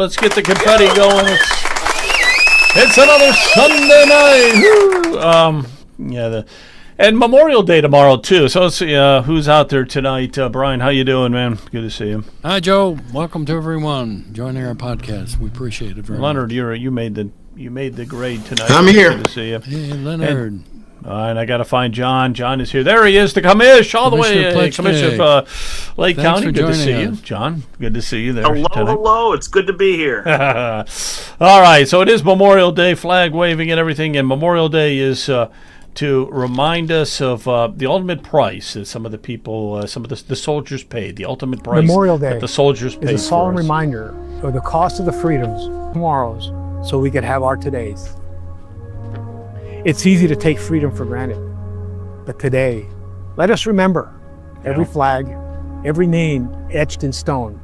Let's get the confetti going. It's another Sunday night. And Memorial Day tomorrow, too. So let's see who's out there tonight. Brian, how you doing, man? Good to see you. Hi, Joe. Welcome to everyone joining our podcast. We appreciate it very much. Leonard, you made the grade tonight. I'm here. Good to see you. Hey, Leonard. And I got to find John. John is here. There he is, the commish, all the way. Commissioner of Lake County. Good to see you. John, good to see you there. Hello. It's good to be here. All right. So it is Memorial Day, flag waving and everything. And Memorial Day is to remind us of the ultimate price that some of the people, some of the soldiers paid. The ultimate price Memorial Day that the soldiers paid is a solemn for us. reminder of the cost of the freedoms tomorrows so we could have our todays. It's easy to take freedom for granted, but today, let us remember every flag, every name etched in stone,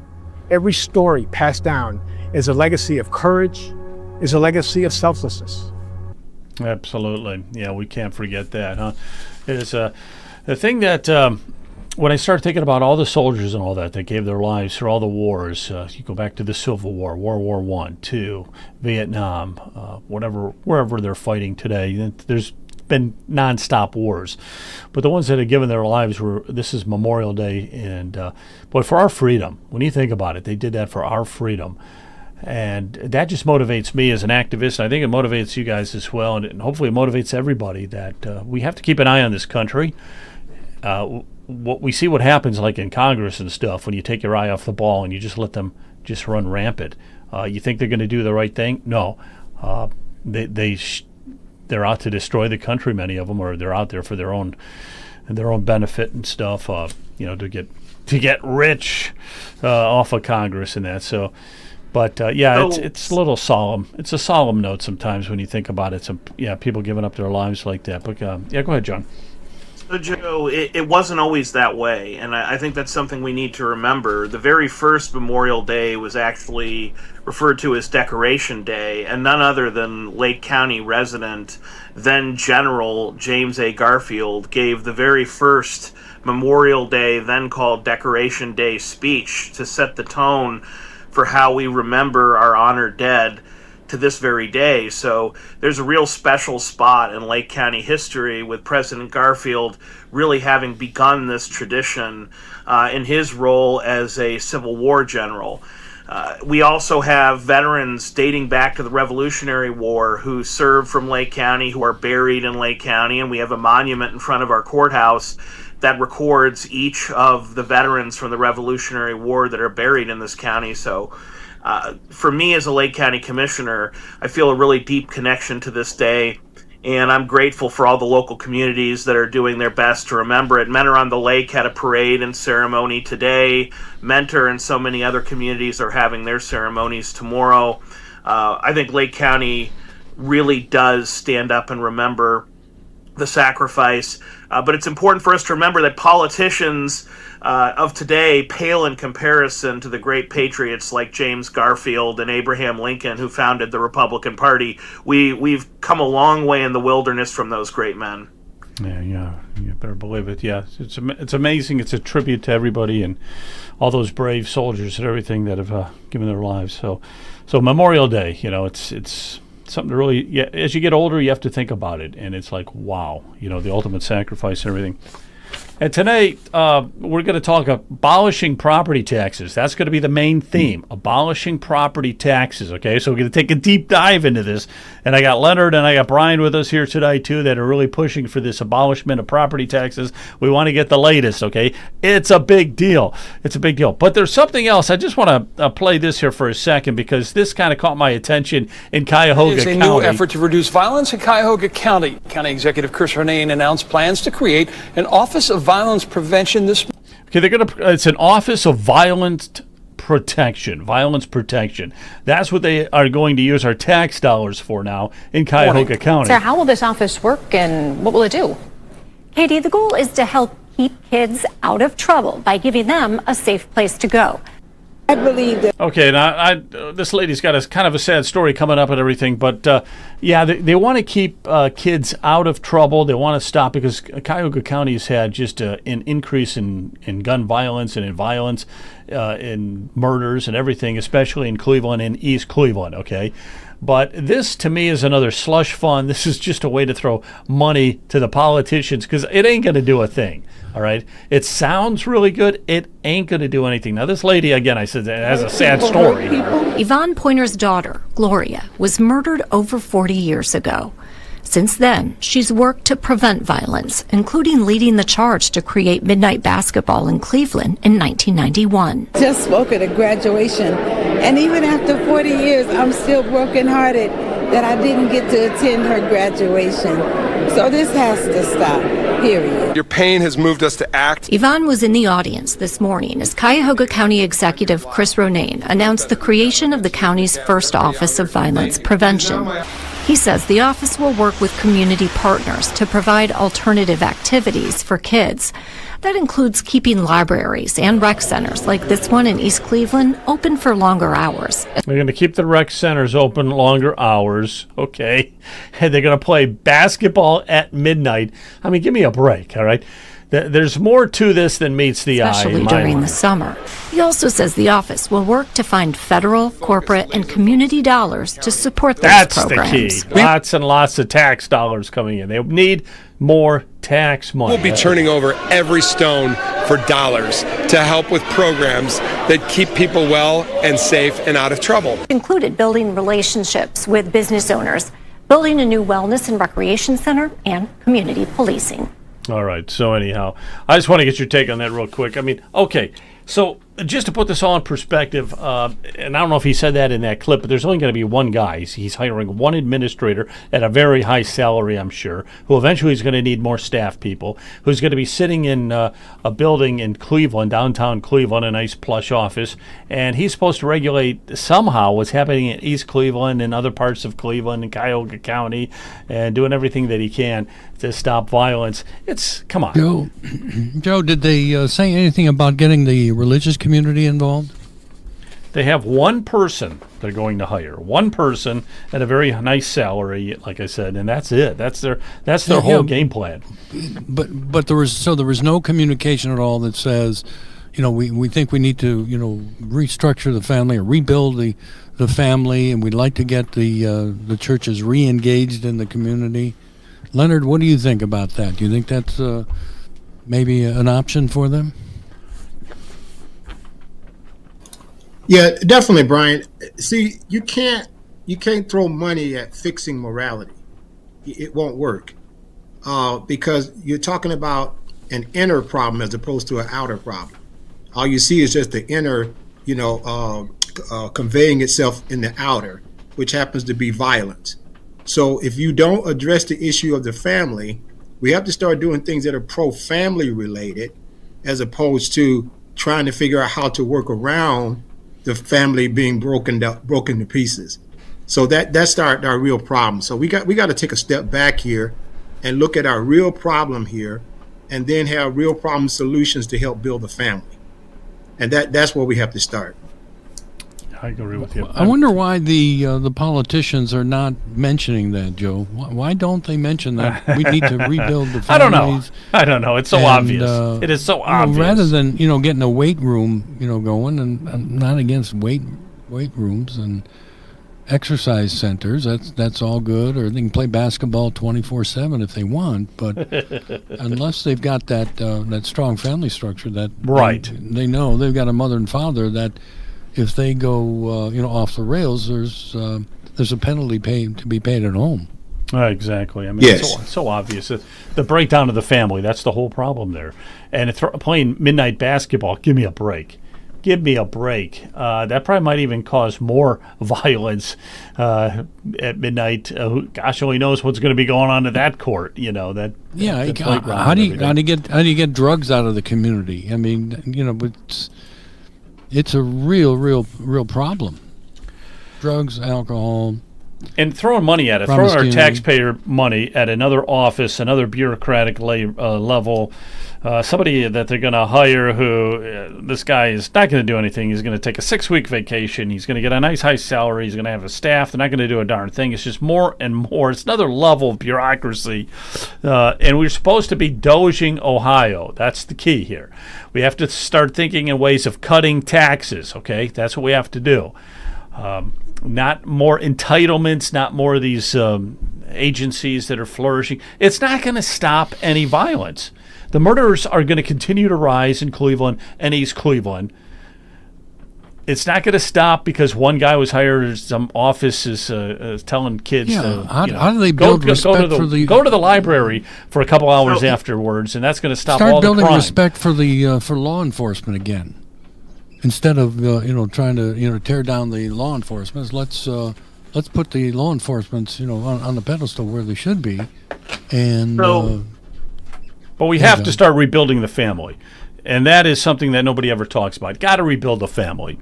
every story passed down is a legacy of courage, is a legacy of selflessness. Absolutely. Yeah, we can't forget that, huh? It is the thing that when I started thinking about all the soldiers and all that gave their lives through all the wars, you go back to the Civil War, World War I, II, Vietnam, wherever they're fighting today, there's been nonstop wars. But the ones that have given their lives this is Memorial Day, and boy, for our freedom, when you think about it, they did that for our freedom. And that just motivates me as an activist. I think it motivates you guys as well, and hopefully it motivates everybody that we have to keep an eye on this country. What happens like in Congress and stuff when you take your eye off the ball and you just let them just run rampant. You think they're going to do the right thing? No. They're out to destroy the country, many of them, or they're out there for their own benefit and stuff, to get rich off of Congress and that. So But it's a little solemn. It's a solemn note sometimes when you think about it. People giving up their lives like that. But go ahead, John. So, Joe, it wasn't always that way, and I think that's something we need to remember. The very first Memorial Day was actually referred to as Decoration Day, and none other than Lake County resident, then General James A. Garfield, gave the very first Memorial Day, then called Decoration Day speech to set the tone for how we remember our honored dead to this very day. So there's a real special spot in Lake County history with President Garfield really having begun this tradition in his role as a Civil War general. We also have veterans dating back to the Revolutionary War who served from Lake County, who are buried in Lake County, and we have a monument in front of our courthouse that records each of the veterans from the Revolutionary War that are buried in this county. So for me as a Lake County Commissioner, I feel a really deep connection to this day, and I'm grateful for all the local communities that are doing their best to remember it. Mentor on the Lake had a parade and ceremony today. Mentor and so many other communities are having their ceremonies tomorrow. I think Lake County really does stand up and remember the sacrifice, but it's important for us to remember that politicians of today pale in comparison to the great patriots like James Garfield and Abraham Lincoln, who founded the Republican Party. We've come a long way in the wilderness from those great men. Yeah, you better believe it. Yeah, it's amazing. It's a tribute to everybody and all those brave soldiers and everything that have given their lives. So Memorial Day, it's something to really, as you get older, you have to think about it, and it's like, wow, the ultimate sacrifice and everything. And tonight, we're going to talk abolishing property taxes. That's going to be the main theme, abolishing property taxes, okay? So we're going to take a deep dive into this. And I got Leonard and I got Brian with us here tonight, too, that are really pushing for this abolishment of property taxes. We want to get the latest, okay? It's a big deal. It's a big deal. But there's something else. I just want to play this here for a second because this kind of caught my attention in Cuyahoga County. It's a new effort to reduce violence in Cuyahoga County. County Executive Chris Renane announced plans to create an Office of Violence Prevention this month. Okay, it's an Office of Violence Protection. That's what they are going to use our tax dollars for now in Cuyahoga County. Sarah, how will this office work and what will it do? Katie, the goal is to help keep kids out of trouble by giving them a safe place to go. I believe that. Okay, now this lady's got a kind of a sad story coming up and everything, but they want to keep kids out of trouble. They want to stop because Cuyahoga County has had just an increase in gun violence and in violence, in murders and everything, especially in Cleveland and East Cleveland, okay? But this, to me, is another slush fund. This is just a way to throw money to the politicians because it ain't going to do a thing, all right? It sounds really good. It ain't going to do anything. Now, this lady, again, I said, has a sad story. Yvonne Pointer's daughter, Gloria, was murdered over 40 years ago. Since then, she's worked to prevent violence, including leading the charge to create midnight basketball in Cleveland in 1991. Just spoke at a graduation, and even after 40 years, I'm still brokenhearted that I didn't get to attend her graduation. So this has to stop, period. Your pain has moved us to act. Yvonne was in the audience this morning as Cuyahoga County Executive Chris Ronayne announced the creation of the county's first Office of Violence Prevention. He says the office will work with community partners to provide alternative activities for kids. That includes keeping libraries and rec centers like this one in East Cleveland open for longer hours. They're going to keep the rec centers open longer hours, okay? And they're going to play basketball at midnight. I mean, give me a break, all right? There's more to this than meets the eye. Especially during the summer. He also says the office will work to find federal, corporate, and community dollars to support those programs. That's the key. Lots and lots of tax dollars coming in. They need more tax money. We'll be turning over every stone for dollars to help with programs that keep people well and safe and out of trouble. Included building relationships with business owners, building a new wellness and recreation center, and community policing. All right. So anyhow, I just want to get your take on that real quick. I mean, okay. So just to put this all in perspective, and I don't know if he said that in that clip, but there's only going to be one guy. He's hiring one administrator at a very high salary, I'm sure, who eventually is going to need more staff people, who's going to be sitting in a building in Cleveland, downtown Cleveland, a nice plush office, and he's supposed to regulate somehow what's happening in East Cleveland and other parts of Cleveland and Cuyahoga County and doing everything that he can to stop violence. Come on. Joe, did they say anything about getting the religious community involved? They have one person they're going to hire, one person at a very nice salary, like I said, and that's it. That's their whole game plan. But there was no communication at all that says, we think we need to restructure the family or rebuild the family, and we'd like to get the churches re-engaged in the community. Leonard, what do you think about that? Do you think that's maybe an option for them? Yeah, definitely, Brian. See, you can't throw money at fixing morality. It won't work because you're talking about an inner problem as opposed to an outer problem. All you see is just the inner, conveying itself in the outer, which happens to be violence. So if you don't address the issue of the family, we have to start doing things that are pro-family related as opposed to trying to figure out how to work around the family being broken to pieces. So that's our real problem. So we got to take a step back here and look at our real problem here and then have real problem solutions to help build a family. And that's where we have to start. I agree with you. I wonder why the politicians are not mentioning that, Joe. Why don't they mention that we need to rebuild the families? I don't know. It's so obvious. It is so obvious. Rather than getting a weight room going, and I'm not against weight rooms and exercise centers. That's all good. Or they can play basketball 24/7 if they want. But unless they've got that strong family structure, that right, they know they've got a mother and father that. If they go, off the rails, there's a penalty to be paid at home. Exactly. I mean, yes. It's so obvious. The breakdown of the family, that's the whole problem there. And playing midnight basketball, give me a break. Give me a break. That probably might even cause more violence at midnight. Gosh only knows what's going to be going on at that court. How do you get drugs out of the community? I mean, it's a real problem. Drugs, alcohol, And throwing money at it, throwing our Promiscuity. taxpayer money at another office, another bureaucratic level, somebody that they're going to hire who this guy is not going to do anything. He's going to take a 6-week vacation. He's going to get a nice high salary. He's going to have a staff. They're not going to do a darn thing. It's just more and more. It's another level of bureaucracy. And we're supposed to be doging Ohio. That's the key here. We have to start thinking in ways of cutting taxes, okay? That's what we have to do. Not more entitlements, not more of these agencies that are flourishing. It's not going to stop any violence. The murders are going to continue to rise in Cleveland and East Cleveland. It's not going to stop because one guy was hired as some office is telling kids to how do they build respect for the go to the library for a couple hours afterwards, and that's going to stop all the crime. Start building respect for the for law enforcement again. Instead of trying to tear down the law enforcement, let's put the law enforcement on the pedestal where they should be, and. But we have to start rebuilding the family, and that is something that nobody ever talks about. Got to rebuild the family.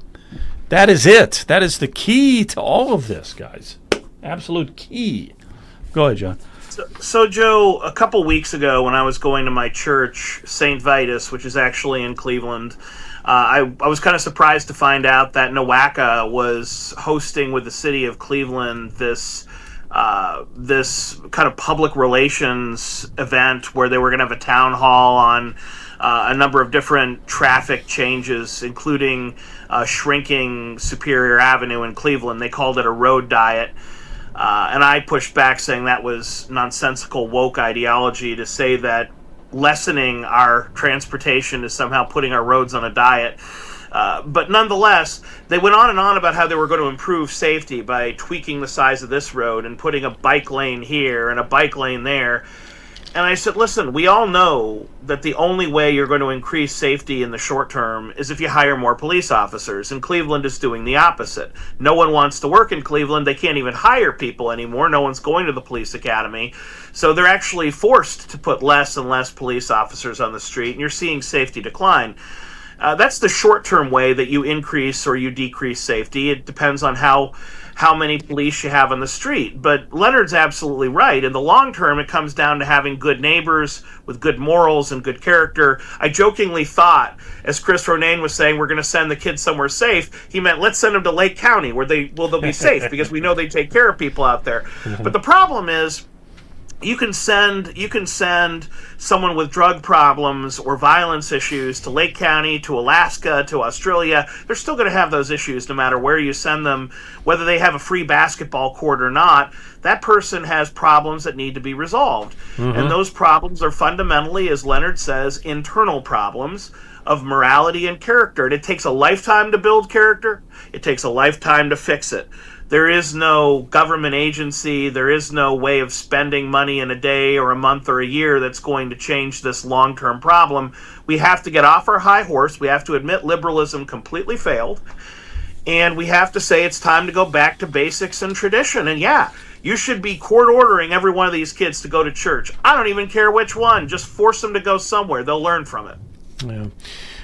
That is it. That is the key to all of this, guys. Absolute key. Go ahead, John. So Joe, a couple weeks ago when I was going to my church, St. Vitus, which is actually in Cleveland, I was kind of surprised to find out that NOACA was hosting with the city of Cleveland this kind of public relations event where they were going to have a town hall on a number of different traffic changes, including shrinking Superior Avenue in Cleveland. They called it a road diet. And I pushed back saying that was nonsensical woke ideology to say that lessening our transportation is somehow putting our roads on a diet. But nonetheless, they went on and on about how they were going to improve safety by tweaking the size of this road and putting a bike lane here and a bike lane there. And I said, listen, we all know that the only way you're going to increase safety in the short term is if you hire more police officers. And Cleveland is doing the opposite. No one wants to work in Cleveland. They can't even hire people anymore. No one's going to the police academy. So they're actually forced to put less and less police officers on the street. And you're seeing safety decline. That's the short-term way that you increase or you decrease safety. It depends on how many police you have on the street. But Leonard's absolutely right. In the long term, it comes down to having good neighbors with good morals and good character. I jokingly thought, as Chris Ronayne was saying, we're going to send the kids somewhere safe, he meant let's send them to Lake County where they'll be safe because we know they take care of people out there. But the problem is, you can send someone with drug problems or violence issues to Lake County, to Alaska, to Australia. They're still going to have those issues no matter where you send them, whether they have a free basketball court or not. That person has problems that need to be resolved. And those problems are fundamentally, as Leonard says, internal problems of morality and character. And it takes a lifetime to build character. It takes a lifetime to fix it. There is no government agency, there is no way of spending money in a day or a month or a year that's going to change this long-term problem. We have to get off our high horse. We have to admit liberalism completely failed. And we have to say it's time to go back to basics and tradition. And yeah, you should be court ordering every one of these kids to go to church. I don't even care which one. Just force them to go somewhere. They'll learn from it. Yeah.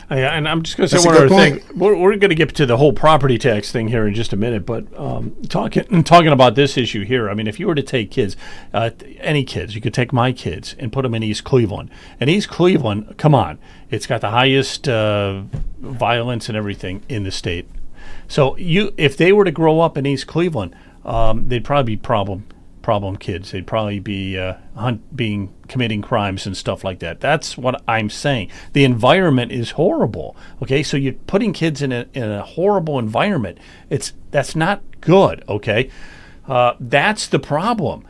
And I'm just going to say one other thing. We're going to get to the whole property tax thing here in just a minute, but talking about this issue here, I mean, if you were to take kids, any kids, you could take my kids and put them in East Cleveland. And East Cleveland, come on, it's got the highest violence and everything in the state. So if they were to grow up in East Cleveland, they'd probably be problem kids. They'd probably be committing crimes and stuff like that. That's what I'm saying. The environment is horrible. Okay, so you're putting kids in a horrible environment. That's not good. Okay, that's the problem.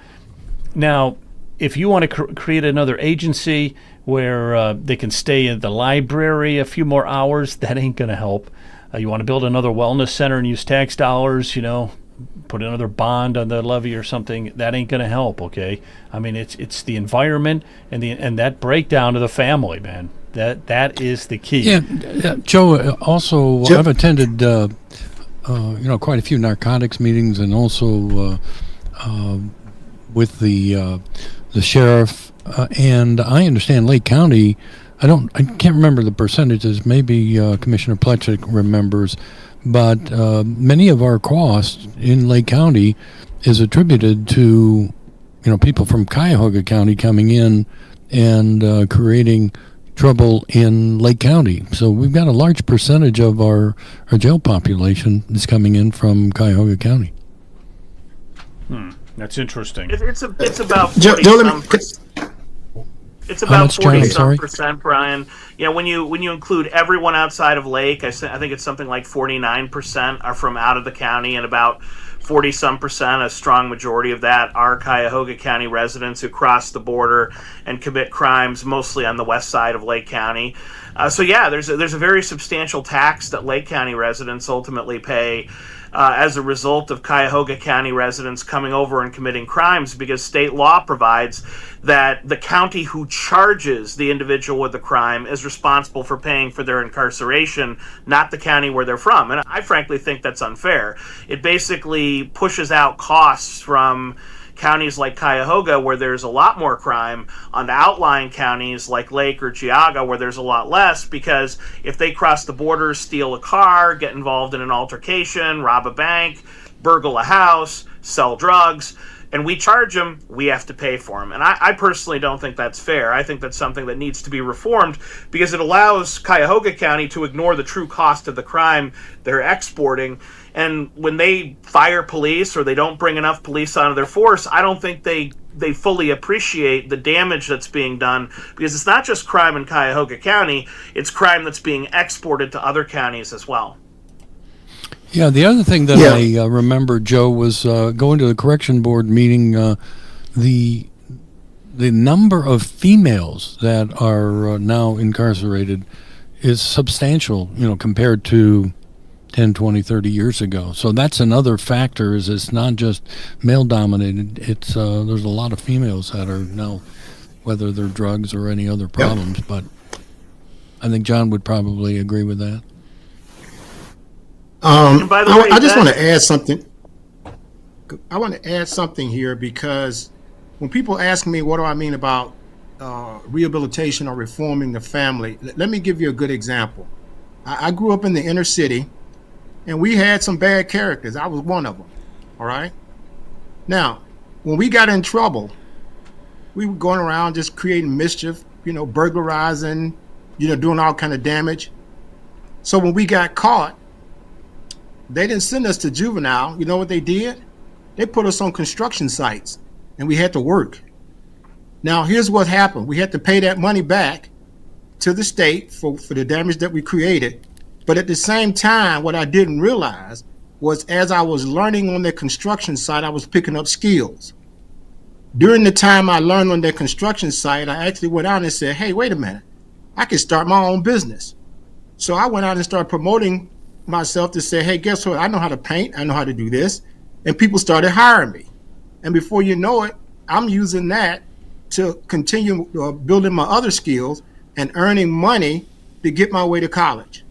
Now, if you want to create another agency where they can stay in the library a few more hours, that ain't going to help. You want to build another wellness center and use tax dollars, put another bond on the levy or something, that ain't going to help, okay? I mean, it's the environment and that breakdown of the family, man. That is the key. Yeah, Joe, also, I've attended, quite a few narcotics meetings and also with the sheriff, and I understand Lake County, I can't remember the percentages, maybe Commissioner Pletchik remembers, but many of our costs in Lake County is attributed to people from Cuyahoga County coming in and creating trouble in Lake County. So we've got a large percentage of our jail population is coming in from Cuyahoga County. That's interesting. It's about Joe, 40 let some me- percent. It's How about much, John? 40 I'm some sorry? percent, Brian. When you include everyone outside of Lake, I think it's something like 49% are from out of the county, and about 40 some percent, a strong majority of that, are Cuyahoga County residents who cross the border and commit crimes mostly on the west side of Lake County. So yeah, there's a very substantial tax that Lake County residents ultimately pay as a result of Cuyahoga County residents coming over and committing crimes, because state law provides that the county who charges the individual with the crime is responsible for paying for their incarceration, not the county where they're from. And I frankly think that's unfair. It basically pushes out costs from counties like Cuyahoga, where there's a lot more crime, onto outlying counties like Lake or Geauga, where there's a lot less, because if they cross the border, steal a car, get involved in an altercation, rob a bank, burgle a house, sell drugs, and we charge them, we have to pay for them. And I personally don't think that's fair. I think that's something that needs to be reformed, because it allows Cuyahoga County to ignore the true cost of the crime they're exporting. And when they fire police or they don't bring enough police onto their force, I don't think they fully appreciate the damage that's being done, because it's not just crime in Cuyahoga County, it's crime that's being exported to other counties as well. Yeah, the other thing that I remember, Joe, was going to the correction board meeting. The number of females that are now incarcerated is substantial, compared to 10, 20, 30 years ago. So that's another factor, is it's not just male-dominated. It's there's a lot of females that are now, whether they're drugs or any other problems. But I think John would probably agree with that. By the way, I just want to add something. I want to add something here, because when people ask me what do I mean about rehabilitation or reforming the family, let me give you a good example. I grew up in the inner city, and we had some bad characters. I was one of them. All right. Now, when we got in trouble, we were going around just creating mischief, burglarizing, doing all kind of damage. So when we got caught, they didn't send us to juvenile. You know what they did? They put us on construction sites, and we had to work. Now, here's what happened. We had to pay that money back to the state for the damage that we created. But at the same time, what I didn't realize was, as I was learning on the construction site, I was picking up skills. During the time I learned on the construction site, I actually went out and said, hey, wait a minute, I can start my own business. So I went out and started promoting myself to say, hey, guess what? I know how to paint. I know how to do this. And people started hiring me. And before you know it, I'm using that to continue building my other skills and earning money to get my way to college.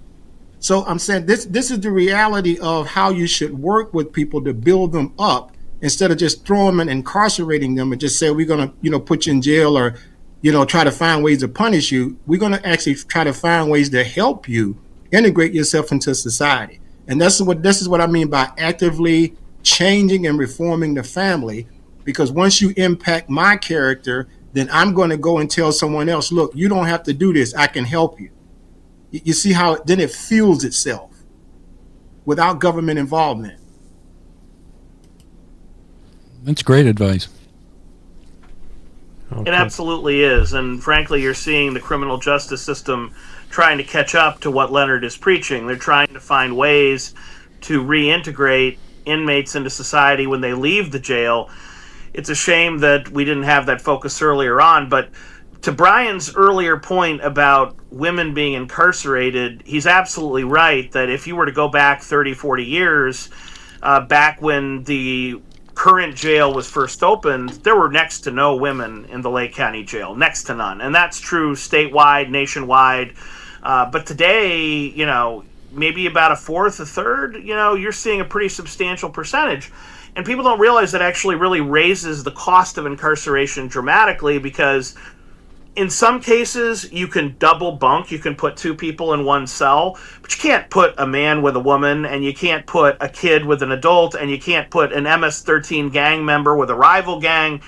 So I'm saying this is the reality of how you should work with people to build them up, instead of just throwing them and incarcerating them and just say, we're going to, put you in jail, or, try to find ways to punish you. We're going to actually try to find ways to help you integrate yourself into society. And this is what I mean by actively changing and reforming the family, because once you impact my character, then I'm going to go and tell someone else, look, you don't have to do this. I can help you. You see how then it fuels itself without government involvement. That's great advice. Okay. It absolutely is. And frankly, you're seeing the criminal justice system trying to catch up to what Leonard is preaching. They're trying to find ways to reintegrate inmates into society when they leave the jail. It's a shame that we didn't have that focus earlier on, but to Brian's earlier point about women being incarcerated, he's absolutely right that if you were to go back 30, 40 years, back when the current jail was first opened, there were next to no women in the Lake County Jail, next to none. And that's true statewide, nationwide. But today, maybe about a fourth, a third, you're seeing a pretty substantial percentage. And people don't realize that actually really raises the cost of incarceration dramatically, because In some cases, you can double bunk. You can put two people in one cell, but you can't put a man with a woman, and you can't put a kid with an adult, and you can't put an MS-13 gang member with a rival gang.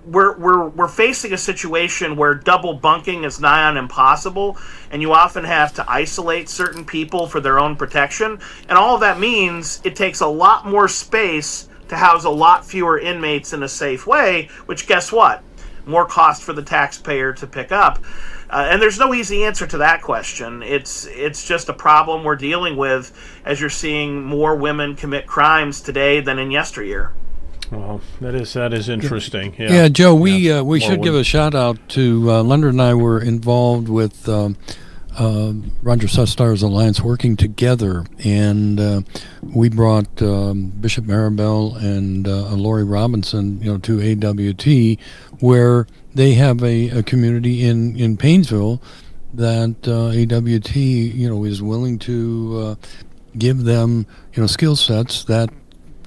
We're facing a situation where double bunking is nigh on impossible, and you often have to isolate certain people for their own protection. And all of that means it takes a lot more space to house a lot fewer inmates in a safe way, which, guess what? More cost for the taxpayer to pick up. And there's no easy answer to that question. It's just a problem we're dealing with as you're seeing more women commit crimes today than in yesteryear. Well, that is interesting. Yeah, Joe, we should give a shout out to Leonard and I were involved with Roger Sustar's Alliance working together, and we brought Bishop Maribel and Lori Robinson, to AWT, where they have a community in Paynesville that AWT, is willing to give them, skill sets that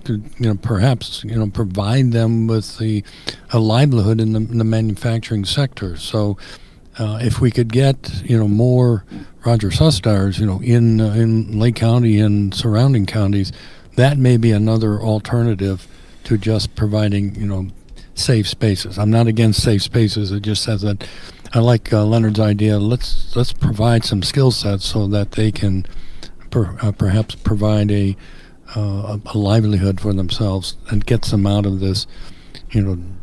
to, perhaps, provide them with a livelihood in the manufacturing sector. So if we could get, more Roger Sustars, in Lake County and surrounding counties, that may be another alternative to just providing, safe spaces. I'm not against safe spaces. It just says that I like Leonard's idea. Let's provide some skill sets so that they can perhaps provide a livelihood for themselves and gets them out of this,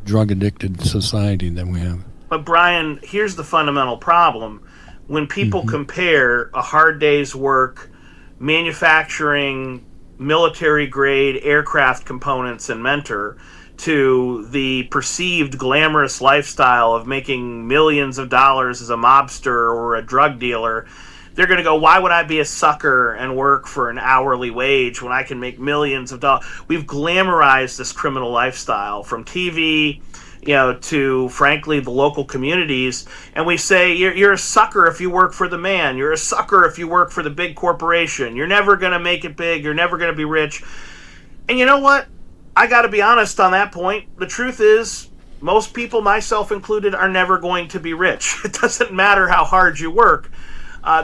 drug addicted society that we have. But Brian, here's the fundamental problem. When people compare a hard day's work, manufacturing military grade aircraft components and Mentor, to the perceived glamorous lifestyle of making millions of dollars as a mobster or a drug dealer, they're going to go, why would I be a sucker and work for an hourly wage when I can make millions of dollars? We've glamorized this criminal lifestyle from TV, to, frankly, the local communities. And we say, you're a sucker if you work for the man. You're a sucker if you work for the big corporation. You're never going to make it big. You're never going to be rich. And you know what? I got to be honest on that point. The truth is, most people, myself included, are never going to be rich. It doesn't matter how hard you work.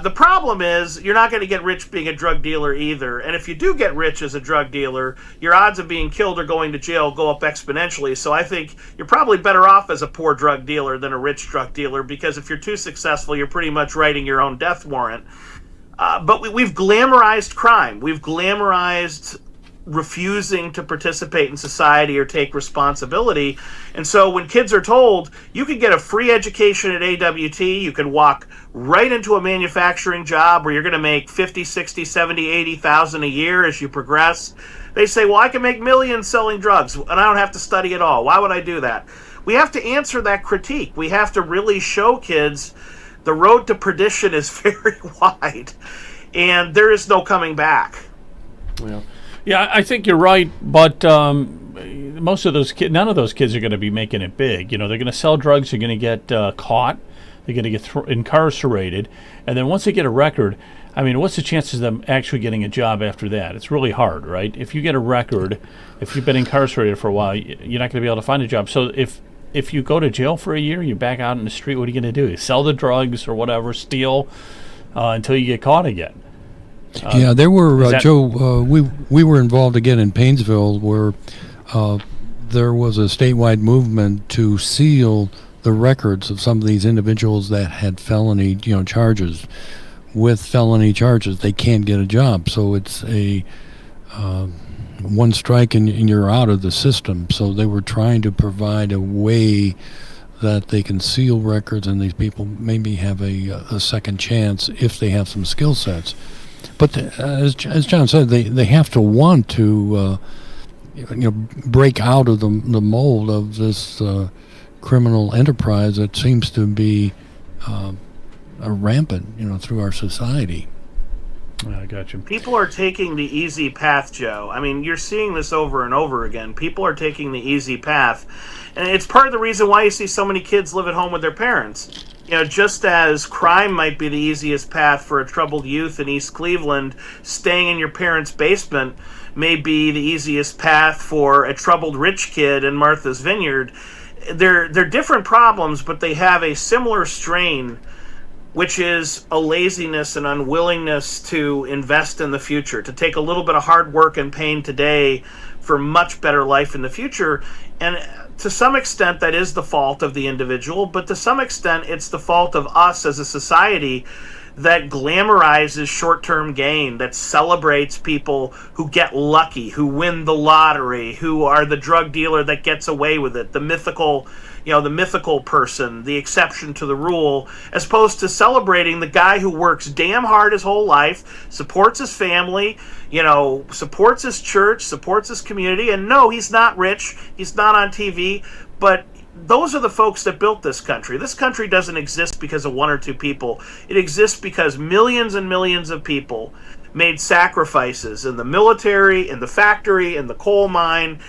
The problem is you're not going to get rich being a drug dealer either. And if you do get rich as a drug dealer, your odds of being killed or going to jail go up exponentially. So I think you're probably better off as a poor drug dealer than a rich drug dealer, because if you're too successful, you're pretty much writing your own death warrant. But we've glamorized crime. We've glamorized refusing to participate in society or take responsibility. And so when kids are told you can get a free education at AWT, you can walk right into a manufacturing job where you're going to make 50, 60, 70, 80,000 a year as you progress, they say, well, I can make millions selling drugs and I don't have to study at all. Why would I do that? We have to answer that critique. We have to really show kids the road to perdition is very wide and there is no coming back. Well, yeah, I think you're right, but most of those kids, none of those kids are going to be making it big. They're going to sell drugs, they're going to get caught, they're going to get incarcerated, and then once they get a record, what's the chances of them actually getting a job after that? It's really hard, right? If you get a record, if you've been incarcerated for a while, you're not going to be able to find a job. So if you go to jail for a year, you're back out in the street, what are you going to do? Sell the drugs or whatever, steal until you get caught again. Yeah, there were, Joe, we were involved again in Paynesville where there was a statewide movement to seal the records of some of these individuals that had felony, charges. With felony charges, they can't get a job. So it's a one strike and you're out of the system. So they were trying to provide a way that they can seal records and these people maybe have a second chance if they have some skill sets. But as John said, they have to want to break out of the mold of this criminal enterprise that seems to be rampant, through our society. I got you. People are taking the easy path, Joe. You're seeing this over and over again. People are taking the easy path. And it's part of the reason why you see so many kids live at home with their parents. Just as crime might be the easiest path for a troubled youth in East Cleveland, staying in your parents' basement may be the easiest path for a troubled rich kid in Martha's Vineyard. they're different problems, but they have a similar strain, which is a laziness and unwillingness to invest in the future, to take a little bit of hard work and pain today for much better life in the future. And to some extent, that is the fault of the individual, but to some extent, it's the fault of us as a society that glamorizes short-term gain, that celebrates people who get lucky, who win the lottery, who are the drug dealer that gets away with it, the mythical person, the exception to the rule, as opposed to celebrating the guy who works damn hard his whole life, supports his family, supports his church, supports his community. And no, he's not rich, he's not on TV, but those are the folks that built this country. This country doesn't exist because of one or two people. It exists because millions and millions of people made sacrifices in the military, in the factory, in the coal mine,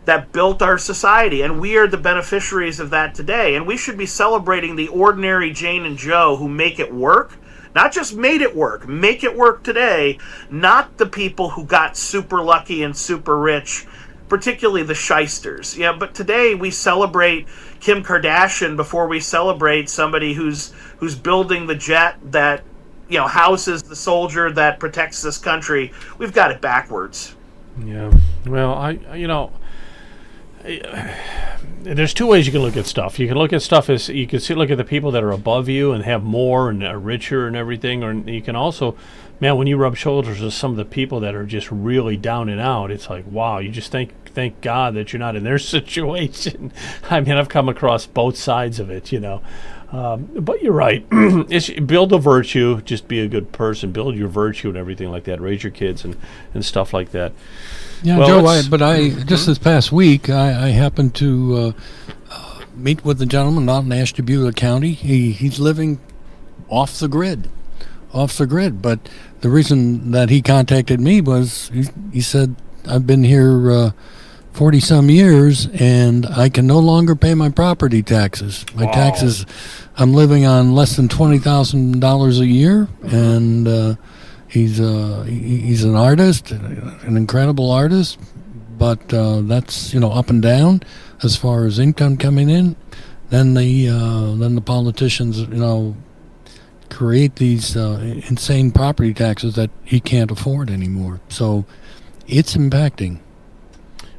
that built our society, and we are the beneficiaries of that today. And we should be celebrating the ordinary Jane and Joe who make it work, not just made it work, make it work today, not the people who got super lucky and super rich, particularly the shysters. Yeah, but today we celebrate Kim Kardashian before we celebrate somebody who's building the jet that houses the soldier that protects this country. We've got it backwards. Yeah. Well, there's two ways you can look at stuff. You can look at stuff as look at the people that are above you and have more and are richer and everything, or you can also, man, when you rub shoulders with some of the people that are just really down and out, it's like, wow, you just thank God that you're not in their situation. I mean, I've come across both sides of it, but you're right. Build a virtue, just be a good person, build your virtue and everything like that, raise your kids and stuff like that. Yeah, well, Joe, just this past week, I happened to meet with a gentleman out in Ashtabula County. He's living off the grid. But the reason that he contacted me was he said, I've been here 40-some years, and I can no longer pay my property taxes. My taxes, I'm living on less than $20,000 a year, and he's an artist, an incredible artist, but that's up and down as far as income coming in. Then the politicians create these insane property taxes that he can't afford anymore. So it's impacting.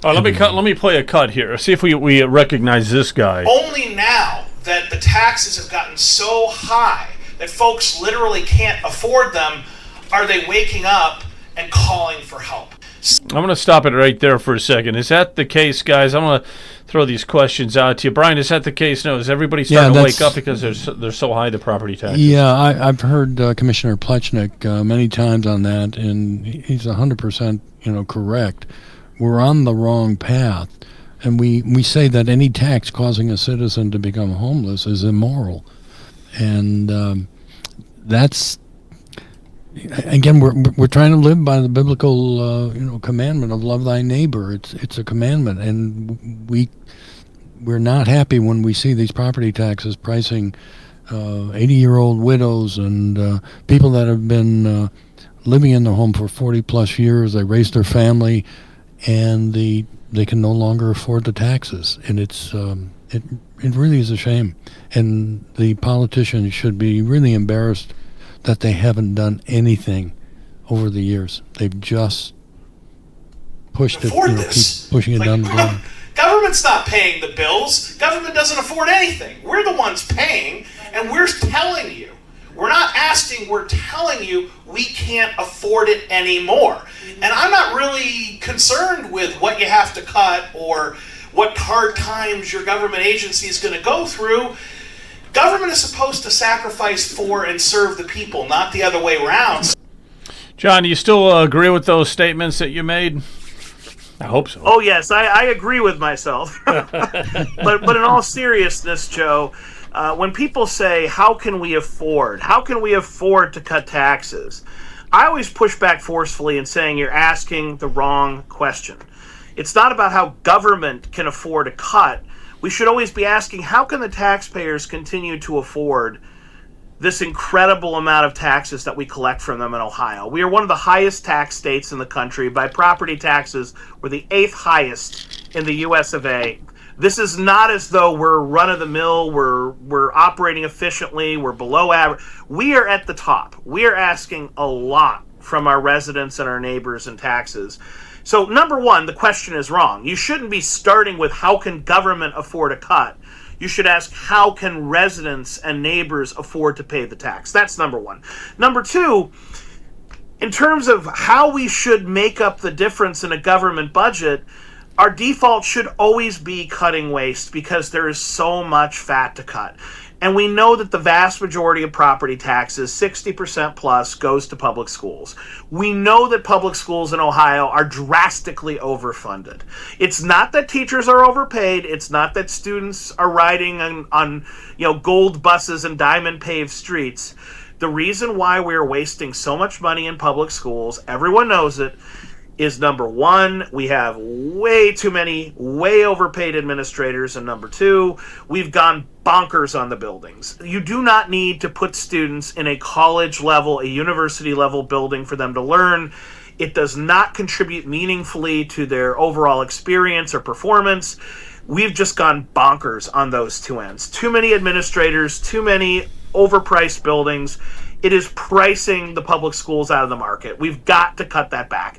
Let me play a cut here. See if we recognize this guy. Only now that the taxes have gotten so high that folks literally can't afford them are they waking up and calling for help. I'm going to stop it right there for a second. Is that the case, guys? I'm going to throw these questions out to you. Brian, is that the case? No, is everybody starting to wake up because they're so high, the property taxes? Yeah, I've heard Commissioner Plechnik many times on that, and he's 100% correct. We're on the wrong path, and we say that any tax causing a citizen to become homeless is immoral, and that's, again, we're trying to live by the biblical commandment of love thy neighbor. It's a commandment, and we're not happy when we see these property taxes pricing 80-year-old widows and people that have been living in the home for 40+ years. They raised their family, and they can no longer afford the taxes, and it really is a shame. And the politicians should be really embarrassed that they haven't done anything over the years. They've just pushed it, keep pushing it down the block. Government's not paying the bills. Government doesn't afford anything. We're the ones paying, and we're telling you. We're not asking, we're telling you we can't afford it anymore. And I'm not really concerned with what you have to cut or what hard times your government agency is going to go through. Government is supposed to sacrifice for and serve the people, not the other way around. John, do you still agree with those statements that you made? I hope so. Oh, yes, I agree with myself. but in all seriousness, Joe, when people say, how can we afford to cut taxes? I always push back forcefully in saying you're asking the wrong question. It's not about how government can afford to cut. We should always be asking, how can the taxpayers continue to afford this incredible amount of taxes that we collect from them in Ohio? We are one of the highest tax states in the country. By property taxes, we're the 8th highest in the US of A. This is not as though we're run of the mill, we're operating efficiently, we're below average. We are at the top. We are asking a lot from our residents and our neighbors in taxes. So number one, the question is wrong. You shouldn't be starting with how can government afford a cut. You should ask how can residents and neighbors afford to pay the tax. That's number one. Number two, in terms of how we should make up the difference in a government budget, our default should always be cutting waste because there is so much fat to cut. And we know that the vast majority of property taxes, 60% plus, goes to public schools. We know that public schools in Ohio are drastically overfunded. It's not that teachers are overpaid. It's not that students are riding on gold buses and diamond paved streets. The reason why we're wasting so much money in public schools, everyone knows it, is number one, we have way too many way overpaid administrators, and number two, we've gone bonkers on the buildings. You do not need to put students in a college level, a university level building for them to learn. It does not contribute meaningfully to their overall experience or performance. We've just gone bonkers on those two ends. Too many administrators, too many overpriced buildings. It is pricing the public schools out of the market. We've got to cut that back.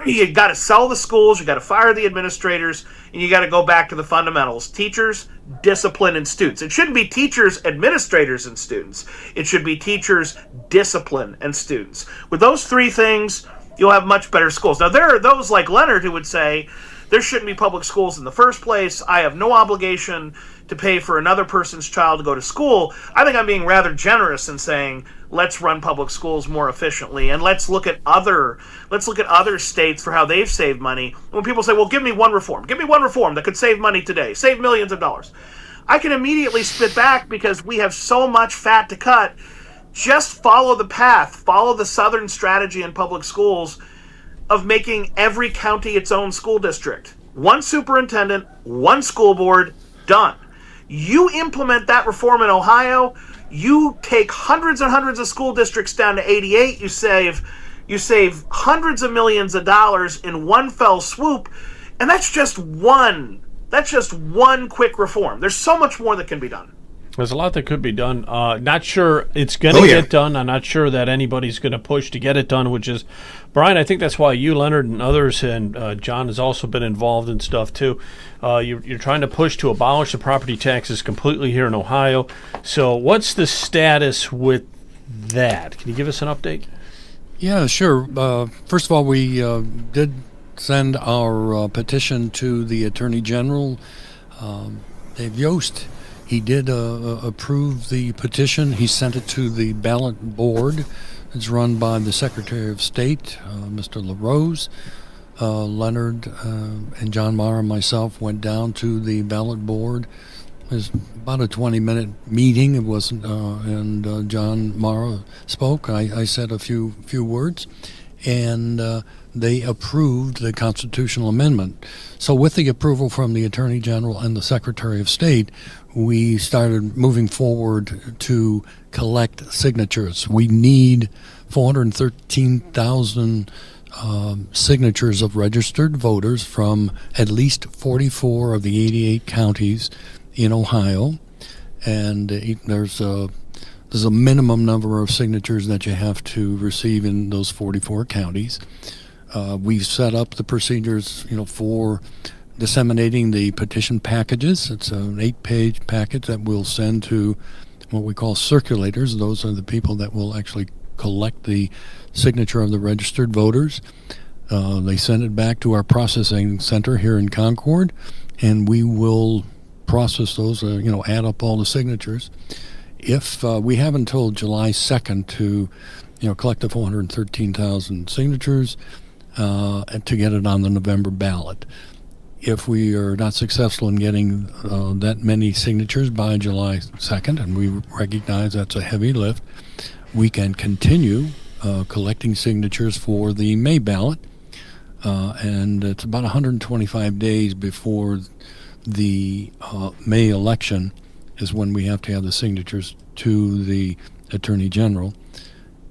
You got to sell the schools, you got to fire the administrators, and you got to go back to the fundamentals. Teachers, discipline, and students. It shouldn't be teachers, administrators, and students. It should be teachers, discipline, and students. With those three things, you'll have much better schools. Now, there are those like Leonard who would say, there shouldn't be public schools in the first place. I have no obligation to pay for another person's child to go to school. I think I'm being rather generous in saying, let's run public schools more efficiently, and let's look at other states for how they've saved money. When people say, well, give me one reform that could save money today, save millions of dollars, I can immediately spit back because we have so much fat to cut. Just follow the path, follow the Southern strategy in public schools of making every county its own school district. One superintendent, one school board, done. You implement that reform in Ohio, you take hundreds and hundreds of school districts down to 88, you save hundreds of millions of dollars in one fell swoop, and that's just one quick reform. There's so much more that can be done. There's a lot that could be done. Not sure it's going to get done. I'm not sure that anybody's going to push to get it done, which is, Brian, I think that's why you, Leonard, and others, and John has also been involved in stuff too. You're trying to push to abolish the property taxes completely here in Ohio. So what's the status with that? Can you give us an update? Yeah, sure. First of all, we did send our petition to the Attorney General, Dave Yost. He did approve the petition. He sent it to the ballot board. It's run by the Secretary of State, Mr. LaRose. Leonard and John Mara and myself went down to the ballot board. It was about a 20-minute meeting. It wasn't, and John Mara spoke. I said a few words, and they approved the constitutional amendment. So with the approval from the Attorney General and the Secretary of State, we started moving forward to collect signatures. We need 413,000 signatures of registered voters from at least 44 of the 88 counties in Ohio, and there's a minimum number of signatures that you have to receive in those 44 counties. We've set up the procedures, for disseminating the petition packages. It's an 8-page package that we'll send to what we call circulators. Those are the people that will actually collect the signature of the registered voters. They send it back to our processing center here in Concord, and we will process those, add up all the signatures. If we have until July 2nd to, collect the 413,000 signatures and to get it on the November ballot. If we are not successful in getting that many signatures by July 2nd, and we recognize that's a heavy lift, we can continue collecting signatures for the May ballot, and it's about 125 days before the May election is when we have to have the signatures to the Attorney General.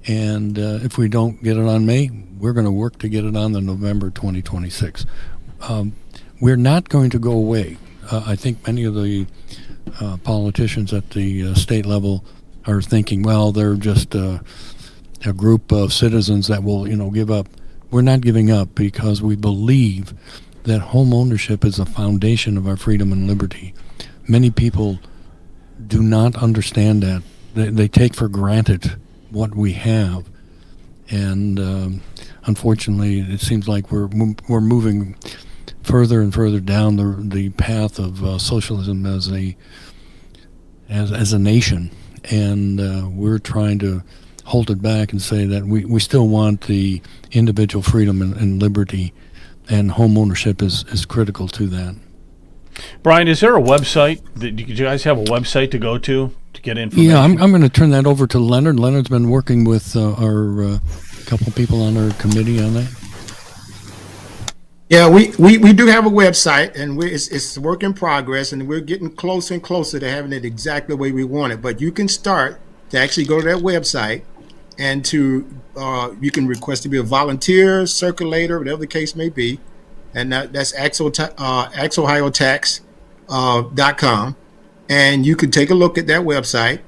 And if we don't get it on May, we're going to work to get it on the November 2026. We're not going to go away. I think many of the politicians at the state level are thinking, well, they're just a group of citizens that will, give up. We're not giving up because we believe that home ownership is the foundation of our freedom and liberty. Many people do not understand that. They take for granted what we have, and unfortunately, it seems like we're moving further and further down the path of socialism as a nation, and we're trying to hold it back and say that we still want the individual freedom and liberty, and home ownership is critical to that. Brian, is there a website? Do you guys have a website to go to get information? Yeah, I'm going to turn that over to Leonard. Leonard's been working with our couple people on our committee on that. Yeah, we do have a website, and it's a work in progress, and we're getting closer and closer to having it exactly the way we want it. But you can start to actually go to that website, and you can request to be a volunteer, circulator, whatever the case may be, and that's axohiotax.com, and you can take a look at that website.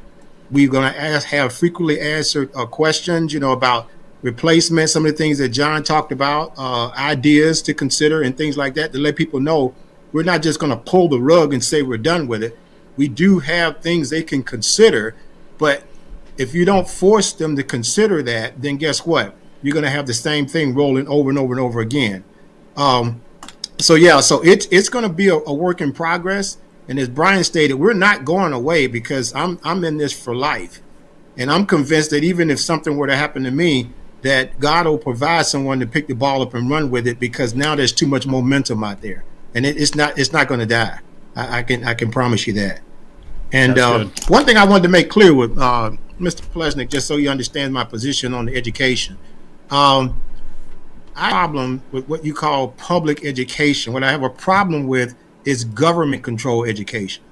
We're going to have frequently answered questions, about replacement, some of the things that John talked about, ideas to consider and things like that, to let people know we're not just going to pull the rug and say we're done with it. We do have things they can consider, but if you don't force them to consider that, then guess what? You're going to have the same thing rolling over and over and over again. So it's going to be a work in progress. And as Brian stated, we're not going away because I'm in this for life. And I'm convinced that even if something were to happen to me, that God will provide someone to pick the ball up and run with it, because now there's too much momentum out there, and it's not going to die. I can promise you that. And one thing I wanted to make clear with Mr. Plesnick, just so you understand my position on the education, I have a problem with what you call public education. What I have a problem with is government control education,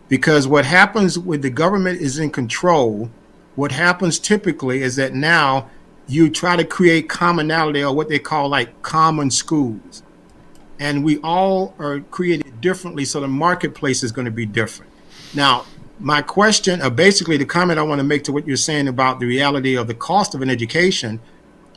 because what happens when the government is in control, what happens typically is that now you try to create commonality, or what they call like common schools. And we all are created differently, so the marketplace is going to be different. Now, my question, basically the comment I want to make to what you're saying about the reality of the cost of an education,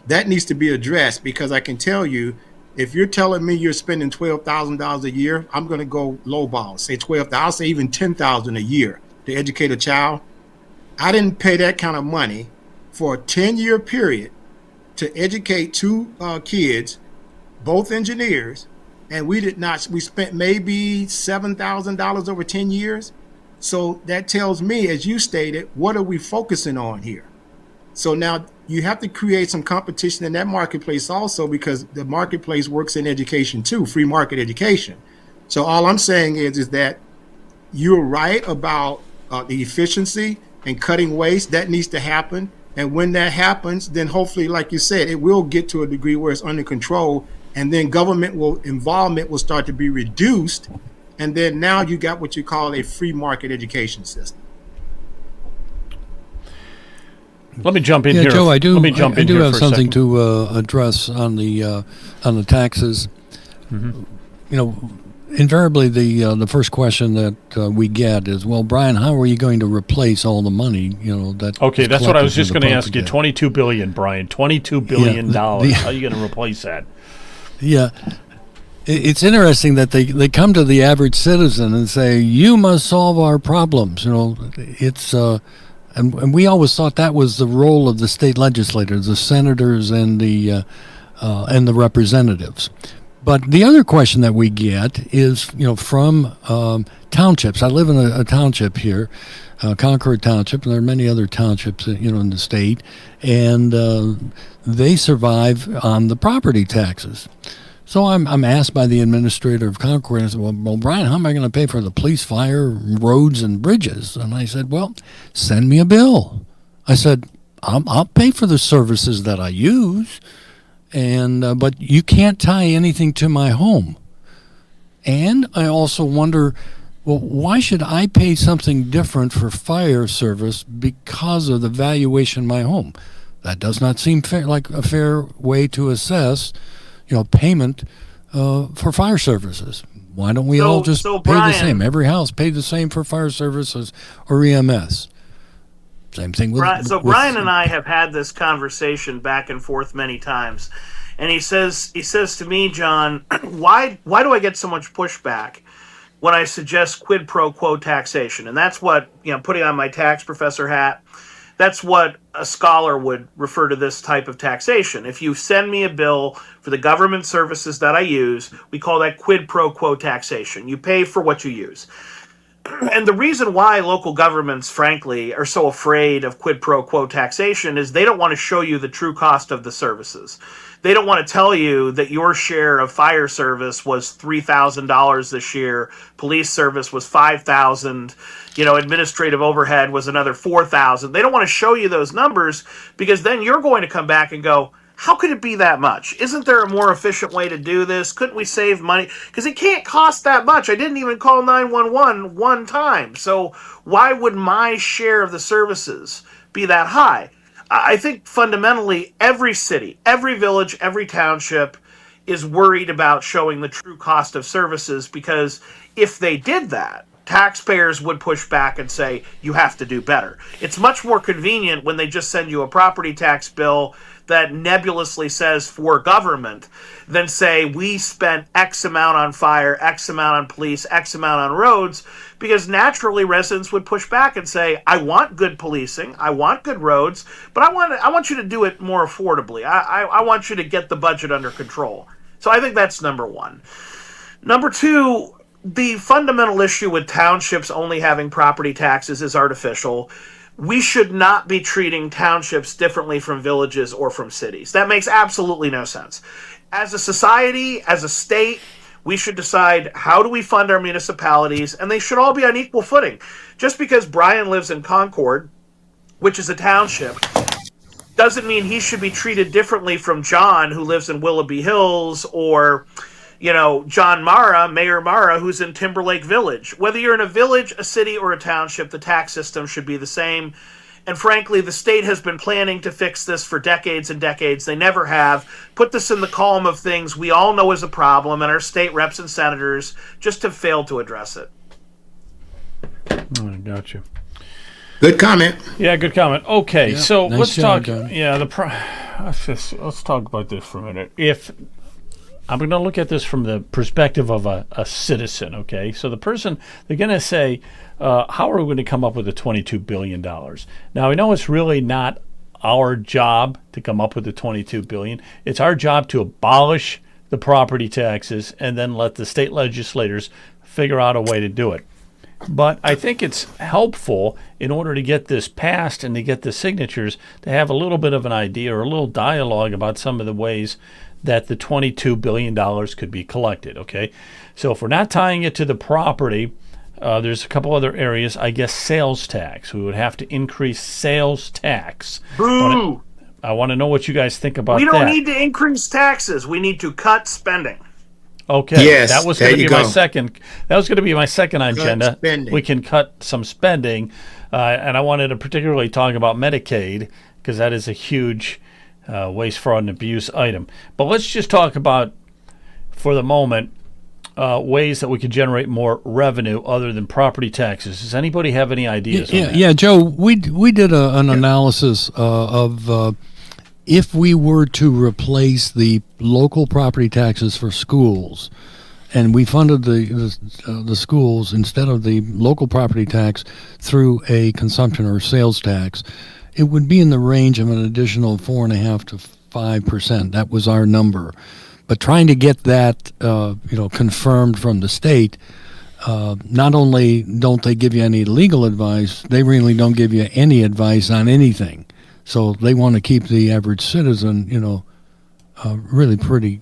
that needs to be addressed, because I can tell you, if you're telling me you're spending $12,000 a year, I'm going to go lowball, say $12,000, I'll say even $10,000 a year to educate a child. I didn't pay that kind of money for a 10-year period to educate two kids, both engineers, and we spent maybe $7,000 over 10 years. So that tells me, as you stated, what are we focusing on here? So now you have to create some competition in that marketplace also, because the marketplace works in education too, free market education. So all I'm saying is that you're right about the efficiency and cutting waste. That needs to happen. And when that happens, then hopefully, like you said, it will get to a degree where it's under control, and then government involvement will start to be reduced. And then now you got what you call a free market education system. Let me jump in here. Joe, I do have something to to address on the taxes. Mm-hmm. Invariably the first question that we get is, well, Brian, how are you going to replace all the money that? Okay, that's what I was just going to ask you. $22 billion, Brian. $22 billion. How are you going to replace that? Yeah. It's interesting that they come to the average citizen and say, you must solve our problems. It's and we always thought that was the role of the state legislators, the senators and the representatives. But the other question that we get is, from townships. I live in a township here, Concord Township, and there are many other townships, in the state, and they survive on the property taxes. So I'm asked by the administrator of Concord, and I said, well, Brian, how am I going to pay for the police, fire, roads, and bridges? And I said, well, send me a bill. I said, I'll pay for the services that I use. And but you can't tie anything to my home. And I also wonder, well, why should I pay something different for fire service because of the valuation of my home? That does not seem fair, like a fair way to assess, payment for fire services. Why don't we So- all just so pay the Brian- same? Every house pay the same for fire services or EMS. Same thing with. Brian and I have had this conversation back and forth many times, and he says to me, John, why do I get so much pushback when I suggest quid pro quo taxation? And that's what, putting on my tax professor hat, that's what a scholar would refer to this type of taxation. If you send me a bill for the government services that I use, we call that quid pro quo taxation. You pay for what you use. And the reason why local governments, frankly, are so afraid of quid pro quo taxation is they don't want to show you the true cost of the services. They don't want to tell you that your share of fire service was $3,000 this year, police service was $5,000, administrative overhead was another $4,000. They don't want to show you those numbers because then you're going to come back and go, how could it be that much? Isn't there a more efficient way to do this? Couldn't we save money? Because it can't cost that much. I didn't even call 911 one time. So why would my share of the services be that high? I think fundamentally every city, every village, every township is worried about showing the true cost of services because if they did that, taxpayers would push back and say, you have to do better. It's much more convenient when they just send you a property tax bill that nebulously says for government than say we spent X amount on fire, X amount on police, X amount on roads, because naturally residents would push back and say, I want good policing, I want good roads, but I want you to do it more affordably. I want you to get the budget under control. So I think that's number one. Number two, the fundamental issue with townships only having property taxes is artificial. We should not be treating townships differently from villages or from cities. That makes absolutely no sense. As a society, as a state, we should decide how do we fund our municipalities, and they should all be on equal footing. Just because Brian lives in Concord, which is a township, doesn't mean he should be treated differently from John, who lives in Willoughby Hills, or John Mara, Mayor Mara, who's in Timberlake Village. Whether you're in a village, a city, or a township, the tax system should be the same. And frankly, the state has been planning to fix this for decades and decades. They never have. Put this in the column of things we all know is a problem, and our state reps and senators just have failed to address it. I got you. Good comment. Yeah, good comment. Okay, Yeah, so nice let's job, talk. John. Yeah, let's talk about this for a minute. If I'm going to look at this from the perspective of a citizen, okay? So the person, they're going to say, how are we going to come up with the $22 billion? Now, I know it's really not our job to come up with the $22 billion. It's our job to abolish the property taxes and then let the state legislators figure out a way to do it. But I think it's helpful in order to get this passed and to get the signatures to have a little bit of an idea or a little dialogue about some of the ways that the $22 billion could be collected, okay? So if we're not tying it to the property, there's a couple other areas. I guess sales tax. We would have to increase sales tax. Boo! I want to know what you guys think about that. We don't need to increase taxes. We need to cut spending. Okay, Yes, that was there going to you be my go. second. That was going to be my second agenda. spending. We can cut some spending, and I wanted to particularly talk about Medicaid because that is a huge waste, fraud, and abuse item. But let's just talk about, for the moment, ways that we could generate more revenue other than property taxes. Does anybody have any ideas on that? Yeah, Joe, we did an analysis of if we were to replace the local property taxes for schools, and we funded the schools instead of the local property tax through a consumption or sales tax, it would be in the range of an additional 4.5% to 5%. That was our number. But trying to get that confirmed from the state, not only don't they give you any legal advice, they really don't give you any advice on anything. So they want to keep the average citizen, really pretty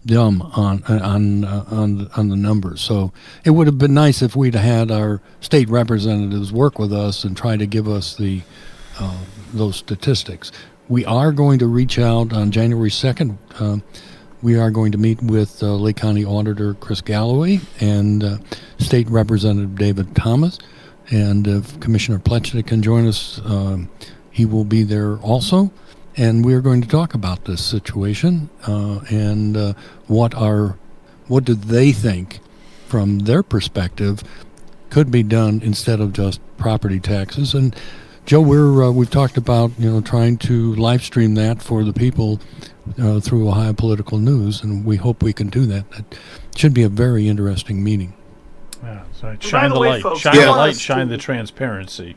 dumb on the numbers. So it would have been nice if we'd had our state representatives work with us and try to give us those statistics. We are going to reach out on January 2nd. We are going to meet with Lake County Auditor Chris Galloway and State Representative David Thomas. And if Commissioner Pletchnik can join us, he will be there also. and we're going to talk about this situation and what do they think from their perspective could be done instead of just property taxes. And Joe, we've talked about trying to live stream that for the people through Ohio Political News, and we hope we can do that. That should be a very interesting meeting. Yeah, so shine the light, folks, shine the light, shine the transparency.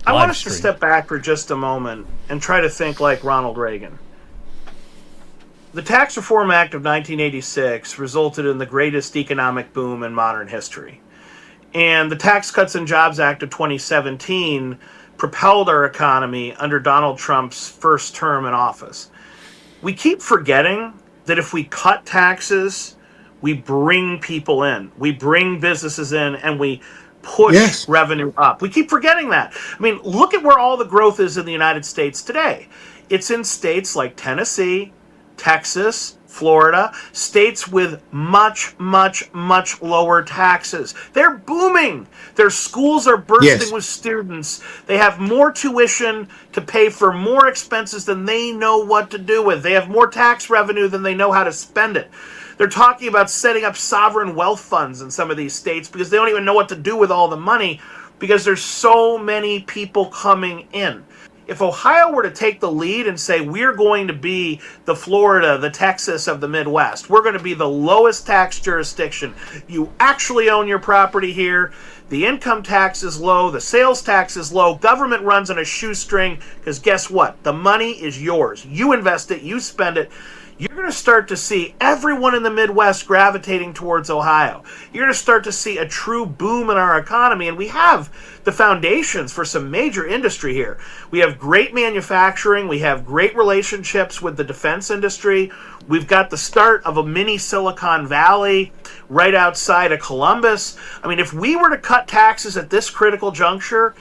I want us Live to stream. step back for just a moment and try to think like Ronald Reagan. The Tax Reform Act of 1986 resulted in the greatest economic boom in modern history. And the Tax Cuts and Jobs Act of 2017 propelled our economy under Donald Trump's first term in office. We keep forgetting that if we cut taxes, we bring people in, we bring businesses in, and we push revenue up. We keep forgetting that. I mean, look at where all the growth is in the United States today. It's in states like Tennessee, Texas, Florida, states with much, much, much lower taxes. They're booming. Their schools are bursting with students. They have more tuition to pay for more expenses than they know what to do with. They have more tax revenue than they know how to spend it. They're talking about setting up sovereign wealth funds in some of these states because they don't even know what to do with all the money because there's so many people coming in. If Ohio were to take the lead and say, we're going to be the Florida, the Texas of the Midwest, we're going to be the lowest tax jurisdiction. You actually own your property here. The income tax is low. The sales tax is low. Government runs on a shoestring because guess what? The money is yours. You invest it. You spend it. You're going to start to see everyone in the Midwest gravitating towards Ohio. You're going to start to see a true boom in our economy, and we have the foundations for some major industry here. We have great manufacturing. We have great relationships with the defense industry. We've got the start of a mini Silicon Valley right outside of Columbus. I mean, if we were to cut taxes at this critical juncture,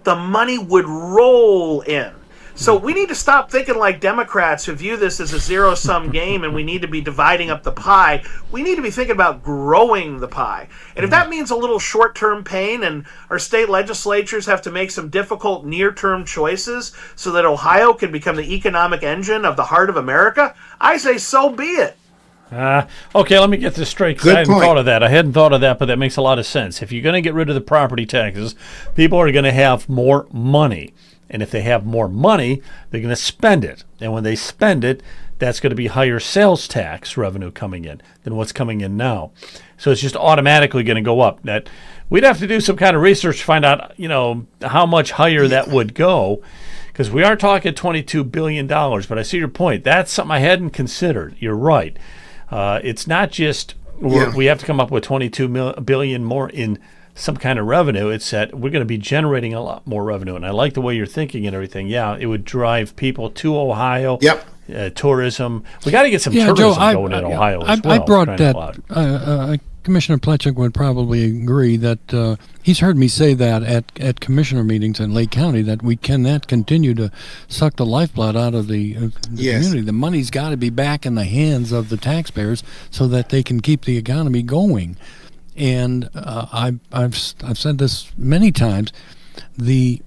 the money would roll in. So we need to stop thinking like Democrats who view this as a zero-sum game and we need to be dividing up the pie. We need to be thinking about growing the pie. And if that means a little short-term pain and our state legislatures have to make some difficult near-term choices so that Ohio can become the economic engine of the heart of America, I say so be it. Okay, let me get this straight because I hadn't thought of that. I hadn't thought of that, but that makes a lot of sense. If you're going to get rid of the property taxes, people are going to have more money. And if they have more money, they're going to spend it. And when they spend it, that's going to be higher sales tax revenue coming in than what's coming in now. So it's just automatically going to go up. That we'd have to do some kind of research to find out, how much higher that would go, because we are talking $22 billion. But I see your point. That's something I hadn't considered. You're right. It's not just we have to come up with $22 billion more in some kind of revenue. It's that we're going to be generating a lot more revenue. And I like the way you're thinking and everything. Yeah, it would drive people to Ohio. Yep. Tourism. We got to get some tourism Joe, going in Ohio as well. I brought that. Commissioner Plechik would probably agree that he's heard me say that at commissioner meetings in Lake County that we cannot continue to suck the lifeblood out of the community. The money's got to be back in the hands of the taxpayers so that they can keep the economy going. And I've said this many times, the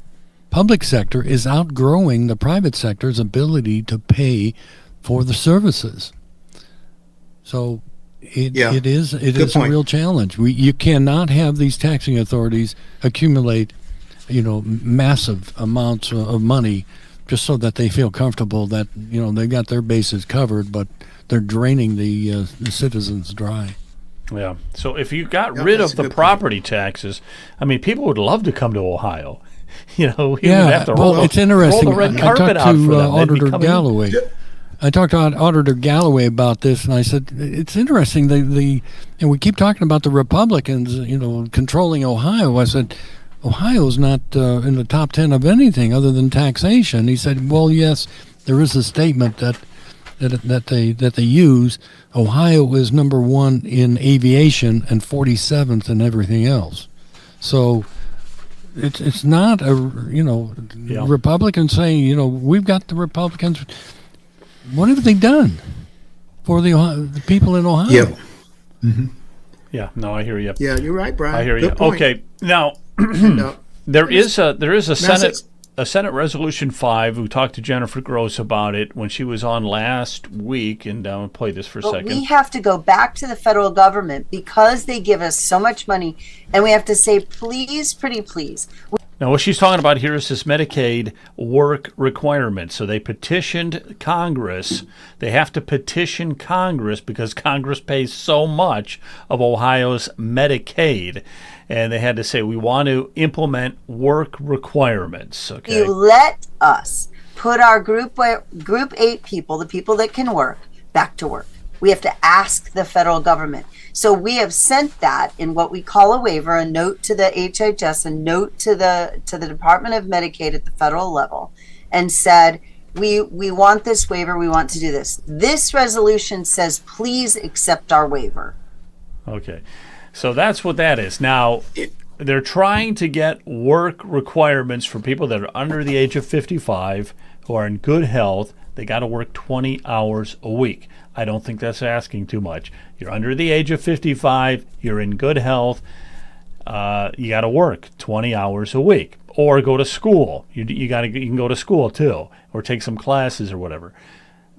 public sector is outgrowing the private sector's ability to pay for the services. So it is a real challenge. You cannot have these taxing authorities accumulate, massive amounts of money just so that they feel comfortable that they got their bases covered, but they're draining the citizens dry. Yeah. So if you got rid of the property taxes, I mean, people would love to come to Ohio. We would have to roll it's interesting. the red carpet out for them. Auditor Galloway. I talked to Auditor Galloway about this, and I said it's interesting. And we keep talking about the Republicans, controlling Ohio. I said Ohio's not in the top 10 of anything other than taxation. He said, well, yes, there is a statement that they use. Ohio is number 1 in aviation and 47th in everything else. So it's not Republicans saying we've got the Republicans. What have they done for the people in Ohio? Yeah. Mm-hmm. Yeah. No, I hear you. Yeah, you're right, Brian. I hear you. Good point. Okay. Now there is a Senate. a Senate Resolution 5. We talked to Jennifer Gross about it when she was on last week, and I'll play this for a second. We have to go back to the federal government because they give us so much money, and we have to say, please, pretty please. Now, what she's talking about here is this Medicaid work requirement. So they petitioned Congress. They have to petition Congress because Congress pays so much of Ohio's Medicaid. And they had to say, we want to implement work requirements. Okay. You let us put our group 8 people, the people that can work, back to work. We have to ask the federal government. So we have sent that in what we call a waiver, a note to the HHS, a note to the Department of Medicaid at the federal level, and said, we want this waiver, we want to do this. This resolution says, please accept our waiver. Okay. So that's what that is. Now, they're trying to get work requirements for people that are under the age of 55 who are in good health. They got to work 20 hours a week. I don't think that's asking too much. You're under the age of 55, you're in good health, you got to work 20 hours a week or go to school. You can go to school too, or take some classes or whatever.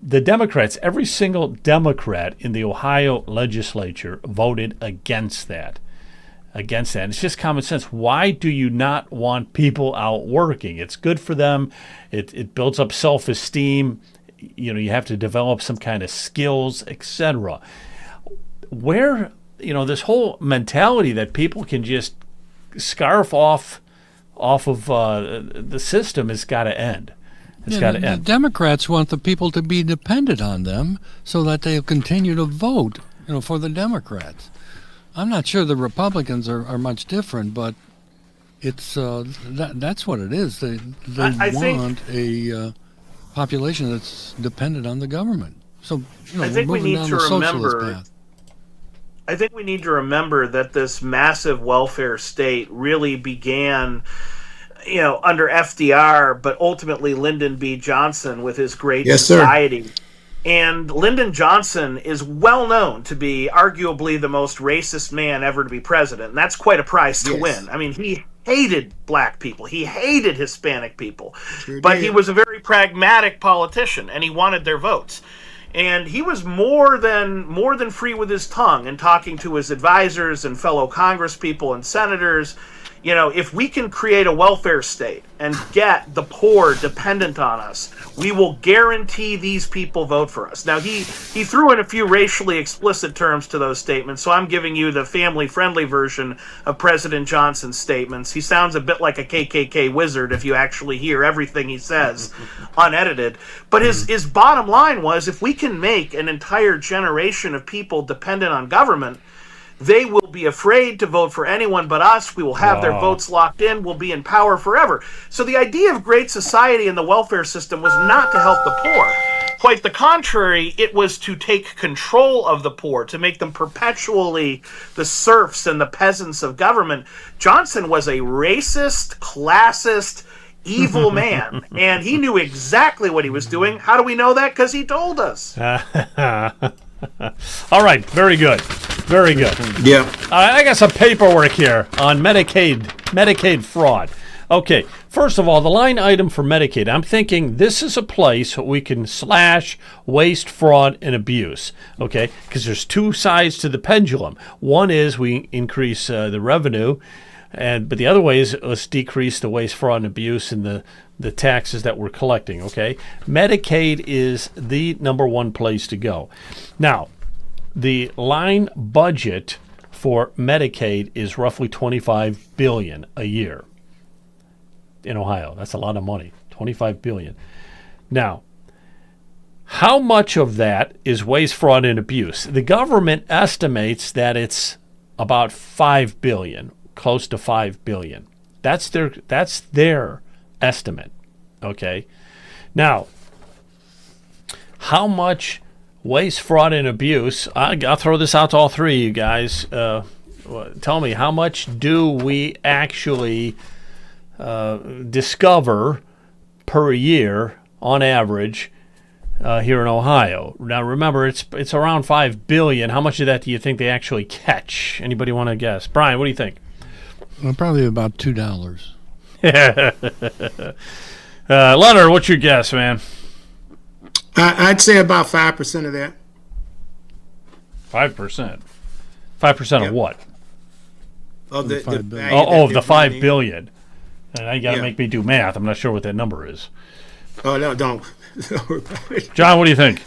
The Democrats, every single Democrat in the Ohio legislature voted against that. It's just common sense. Why do you not want people out working? It's good for them. It builds up self-esteem. You have to develop some kind of skills, etc. Where, this whole mentality that people can just scarf off of the system has got to end. It's got to end. The Democrats want the people to be dependent on them so that they'll continue to vote, for the Democrats. I'm not sure the Republicans are much different, but it's that's what it is. They want a population that's dependent on the government. So I think we need to remember. Path. I think we need to remember that this massive welfare state really began, under FDR, but ultimately Lyndon B. Johnson with his Great Society. And Lyndon Johnson is well known to be arguably the most racist man ever to be president. And that's quite a prize to win. I mean, he hated black people. He hated Hispanic people. But he was a very pragmatic politician, and he wanted their votes. And he was more than free with his tongue in talking to his advisors and fellow congresspeople and senators. If we can create a welfare state and get the poor dependent on us, we will guarantee these people vote for us. Now, he threw in a few racially explicit terms to those statements, so I'm giving you the family-friendly version of President Johnson's statements. He sounds a bit like a KKK wizard if you actually hear everything he says unedited. But his bottom line was, if we can make an entire generation of people dependent on government, they will be afraid to vote for anyone but us. We will have their votes locked in. We'll be in power forever. So the idea of Great Society and the welfare system was not to help the poor. Quite the contrary, it was to take control of the poor, to make them perpetually the serfs and the peasants of government. Johnson was a racist, classist, evil man, and he knew exactly what he was doing. How do we know that? Because he told us. All right, very good. Very good. Yeah. I got some paperwork here on Medicaid fraud. Okay, first of all, the line item for Medicaid, I'm thinking this is a place we can slash waste, fraud, and abuse, okay? Because there's two sides to the pendulum. One is we increase the revenue, but the other way is let's decrease the waste, fraud, and abuse and the taxes that we're collecting, okay? Medicaid is the number one place to go. Now, the line budget for Medicaid is roughly $25 billion a year in Ohio. That's a lot of money, $25 billion. Now, how much of that is waste, fraud, and abuse? The government estimates that it's about $5 billion, close to $5 billion. That's their estimate, okay? Now, how much waste, fraud, and abuse, I'll throw this out to all three of you guys. Tell me, how much do we actually discover per year on average here in Ohio? Now, remember, it's around $5 billion. How much of that do you think they actually catch? Anybody want to guess? Brian, what do you think? Well, probably about $2. Leonard, what's your guess, man? I'd say about 5% of that. 5%. 5% of what? Of the $5 billion. value Oh, that of the they're $5 bringing in. billion. And I got to Yeah. make me do math. I'm not sure what that number is. Oh no, don't. Don't worry about it. John, what do you think?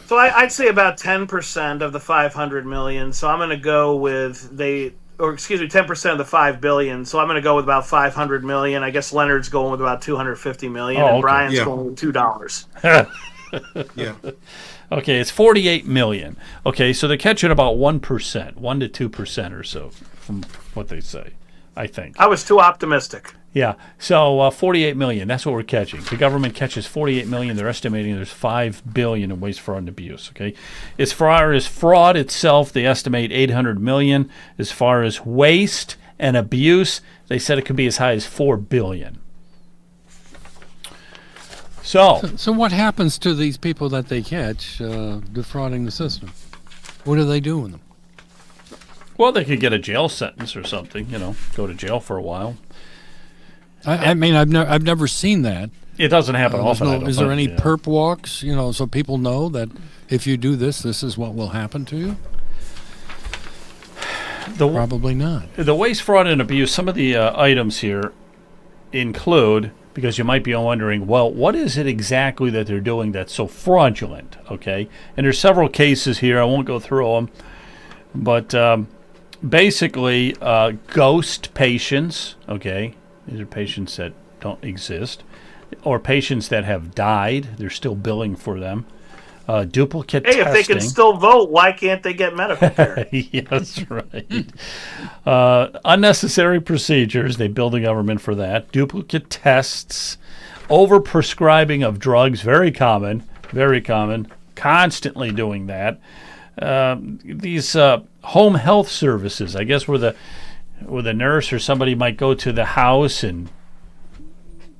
So I'd say about 10% of the 500 million. So I'm going to go with 10% of the 5 billion. So I'm going to go with about 500 million. I guess Leonard's going with about 250 million, Oh, and okay. Brian's Yeah. going with $2. Yeah. Okay, it's 48 million. Okay, so they're catching about 1%, 1 to 2% or so from what they say, I think. I was too optimistic. Yeah, so 48 million, that's what we're catching. The government catches 48 million. They're estimating there's 5 billion in waste, fraud, and abuse, okay? As far as fraud itself, they estimate 800 million. As far as waste and abuse, they said it could be as high as 4 billion. So, So what happens to these people that they catch defrauding the system? What do they do with them? well, they could get a jail sentence or something, go to jail for a while. I mean, I've never seen that. It doesn't happen often. I don't Is there think, any yeah. perp walks? So people know that if you do this, this is what will happen to you. Probably not. The waste, fraud, and abuse, some of the items here include, because you might be wondering, well, what is it exactly that they're doing that's so fraudulent, okay? And there's several cases here. I won't go through them. But basically, ghost patients, okay? These are patients that don't exist. Or patients that have died. They're still billing for them. Duplicate Hey, testing. if they can still vote, why can't they get medical care? Yeah, that's right. Unnecessary procedures. They bill the government for that. Duplicate tests. Overprescribing of drugs. Very common. Very common. Constantly doing that. These home health services. I guess where the nurse or somebody might go to the house and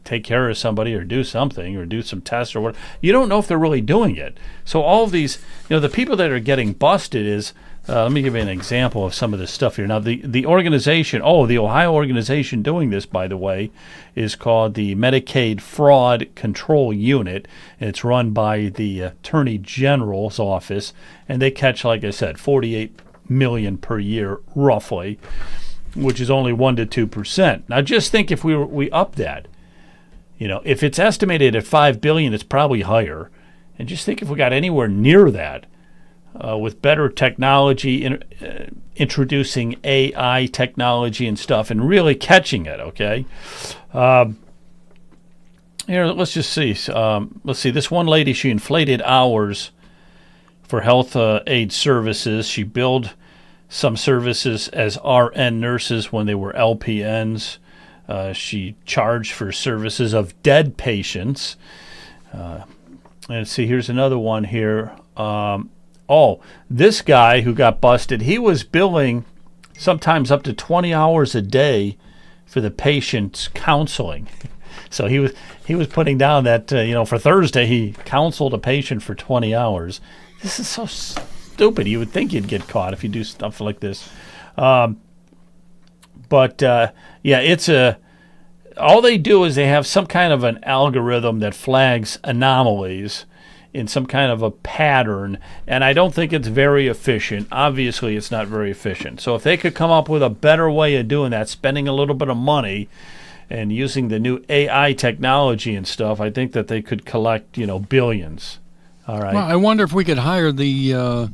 take care of somebody or do something or do some tests or what. You don't know if they're really doing it. So all of these, the people that are getting busted is, let me give you an example of some of this stuff here. Now, the organization, the Ohio organization doing this, by the way, is called the Medicaid Fraud Control Unit. It's run by the Attorney General's office, and they catch, like I said, 48 million per year, roughly, which is only 1 to 2%. Now, just think if we up that. If it's estimated at 5 billion, it's probably higher. And just think if we got anywhere near that, with better technology, introducing AI technology and stuff, and really catching it. Okay. Here, let's just see. Let's see. This one lady, she inflated hours for health aid services. She billed some services as RN nurses when they were LPNs. She charged for services of dead patients. And see, here's another one here. This guy who got busted, he was billing sometimes up to 20 hours a day for the patient's counseling. So he was putting down that, for Thursday, he counseled a patient for 20 hours. This is so stupid. You would think you'd get caught if you do stuff like this. All they do is they have some kind of an algorithm that flags anomalies in some kind of a pattern, and I don't think it's very efficient. Obviously, it's not very efficient. So if they could come up with a better way of doing that, spending a little bit of money and using the new AI technology and stuff, I think that they could collect, billions. All right. Well, I wonder if we could hire the,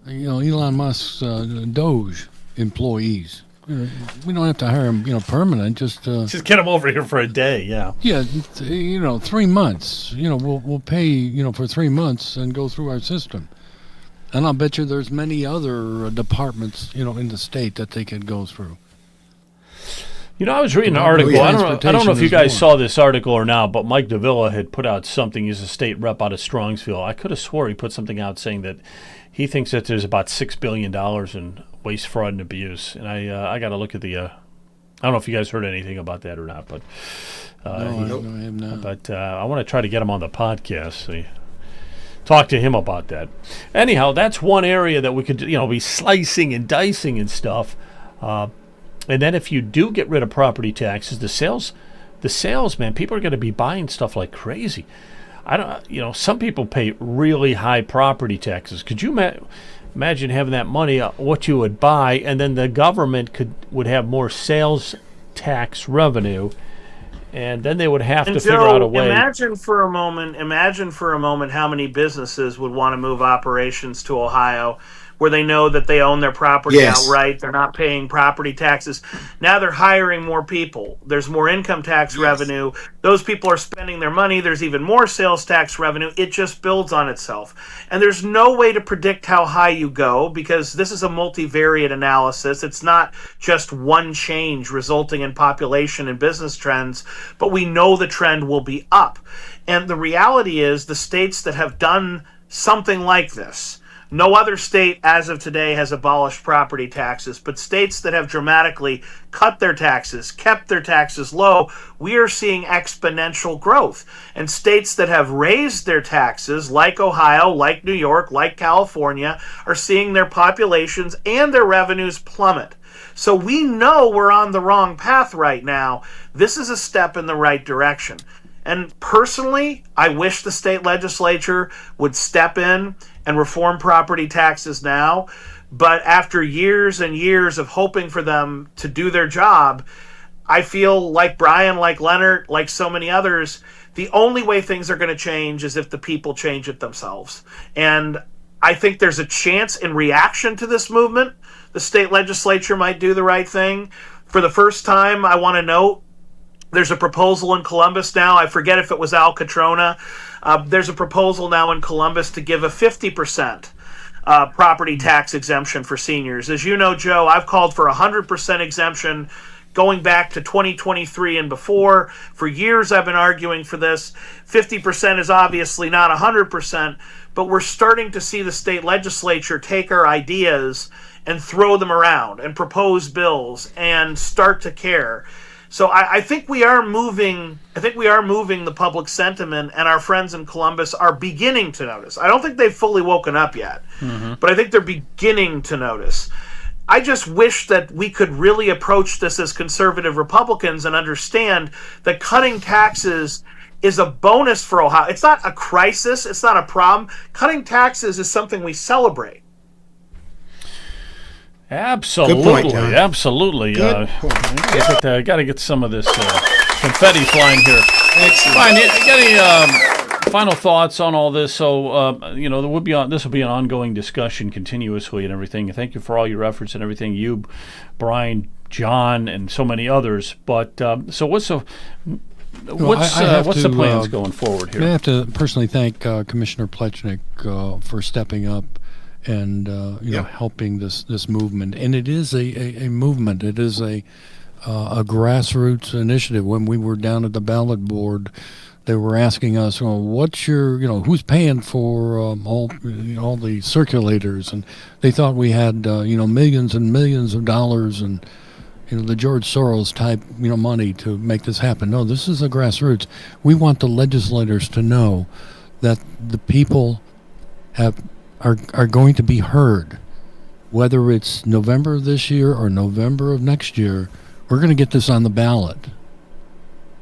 Elon Musk's Doge employees. We don't have to hire them, permanent. Just get them over here for a day. Yeah. Yeah, 3 months. We'll pay for 3 months and go through our system. And I'll bet you there's many other departments, in the state that they could go through. I was reading an article. I don't know if you guys saw this article or not, but Mike Davila had put out something. He's a state rep out of Strongsville. I could have swore he put something out saying that he thinks that there's about $6 billion in waste, fraud, and abuse. And I got to look at the. I don't know if you guys heard anything about that or not, but No, I have not. But I want to try to get him on the podcast. So talk to him about that. Anyhow, that's one area that we could be slicing and dicing and stuff. And then if you do get rid of property taxes, the sales, man, people are going to be buying stuff like crazy. I don't, some people pay really high property taxes. Could you imagine having that money, what you would buy, and then the government would have more sales tax revenue, and then they would have to figure out a way. Imagine for a moment how many businesses would want to move operations to Ohio, where they know that they own their property outright. They're not paying property taxes. Now they're hiring more people. There's more income tax revenue. Those people are spending their money. There's even more sales tax revenue. It just builds on itself. And there's no way to predict how high you go, because this is a multivariate analysis. It's not just one change resulting in population and business trends, but we know the trend will be up. And the reality is the states that have done something like this, no other state as of today has abolished property taxes, but states that have dramatically cut their taxes, kept their taxes low, we are seeing exponential growth. And states that have raised their taxes, like Ohio, like New York, like California, are seeing their populations and their revenues plummet. So we know we're on the wrong path right now. This is a step in the right direction. And personally, I wish the state legislature would step in and reform property taxes now. But after years and years of hoping for them to do their job, I feel like Brian, like Leonard, like so many others, the only way things are going to change is if the people change it themselves. And I think there's a chance in reaction to this movement, the state legislature might do the right thing. For the first time, I want to note, there's a proposal in Columbus now. I forget if it was Al Catrona. There's a proposal now in Columbus to give a 50% property tax exemption for seniors. As you know, Joe, I've called for 100% exemption going back to 2023 and before. For years, I've been arguing for this. 50% is obviously not 100%, but we're starting to see the state legislature take our ideas and throw them around and propose bills and start to care. So I think we are moving. I think we are moving the public sentiment, and our friends in Columbus are beginning to notice. I don't think they've fully woken up yet, but I think they're beginning to notice. I just wish that we could really approach this as conservative Republicans and understand that cutting taxes is a bonus for Ohio. It's not a crisis. It's not a problem. Cutting taxes is something we celebrate. Absolutely, good point, John. Absolutely. Good point. I got to get some of this confetti flying here. Excellent. Fine. Any final thoughts on all this? So, this will be an ongoing discussion continuously and everything. Thank you for all your efforts and everything. You, Brian, John, and so many others. But so what's the plans going forward here? I have to personally thank Commissioner Plechnik for stepping up and helping this movement. And it is a movement. It is a grassroots initiative. When we were down at the ballot board, they were asking us, what's your, who's paying for all the circulators? And they thought we had, millions and millions of dollars and, the George Soros type, money to make this happen. No, this is a grassroots. We want the legislators to know that the people are going to be heard. Whether it's November of this year or November of next year, we're going to get this on the ballot.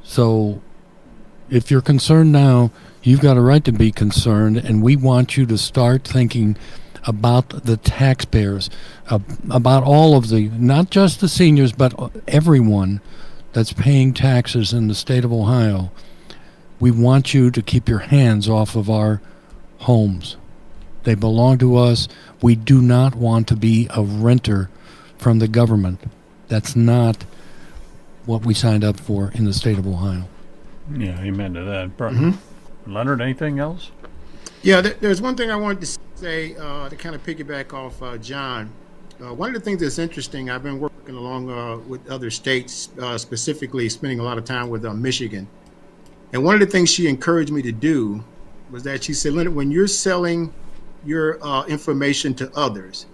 So if you're concerned now, you've got a right to be concerned, and we want you to start thinking about the taxpayers, about all of the, not just the seniors, but everyone that's paying taxes in the state of Ohio. We want you to keep your hands off of our homes. They belong to us. We do not want to be a renter from the government. That's not what we signed up for in the state of Ohio. Yeah, amen to that. Leonard, anything else? Yeah, there's one thing I wanted to say to kind of piggyback off John. One of the things that's interesting, I've been working along with other states, specifically spending a lot of time with Michigan. And one of the things she encouraged me to do was that she said, Leonard, when you're selling your information to others,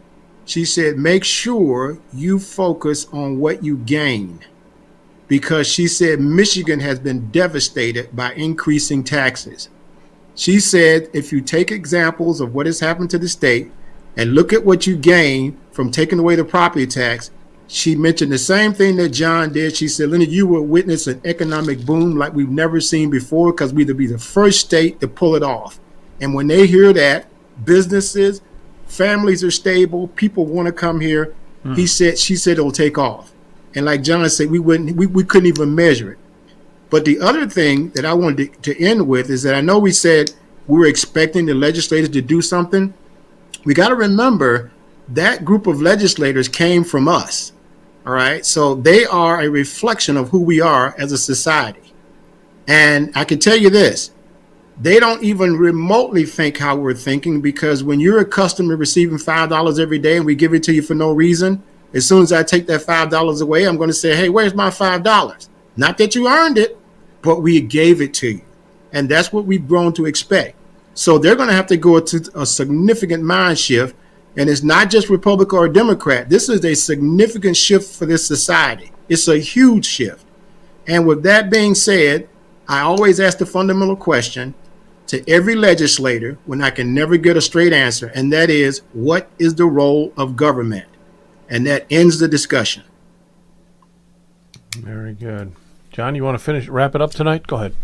she said, make sure you focus on what you gain. Because she said Michigan has been devastated by increasing taxes. She said, if you take examples of what has happened to the state and look at what you gain from taking away the property tax, she mentioned the same thing that John did. She said, Leonard, you will witness an economic boom like we've never seen before because we'll be the first state to pull it off. And when they hear that, businesses, families are stable, people want to come here. She said it'll take off. And like John said, we couldn't even measure it. But the other thing that I wanted to end with is that I know we said we were expecting the legislators to do something. We got to remember that group of legislators came from us. All right. So they are a reflection of who we are as a society. And I can tell you this, they don't even remotely think how we're thinking, because when you're accustomed to receiving $5 every day and we give it to you for no reason, as soon as I take that $5 away, I'm going to say, hey, where's my $5? Not that you earned it, but we gave it to you. And that's what we've grown to expect. So they're going to have to go to a significant mind shift. And it's not just Republican or Democrat. This is a significant shift for this society. It's a huge shift. And with that being said, I always ask the fundamental question to every legislator when I can never get a straight answer, and that is, what is the role of government? And that ends the discussion. Very good. John, you want to wrap it up tonight? Go ahead.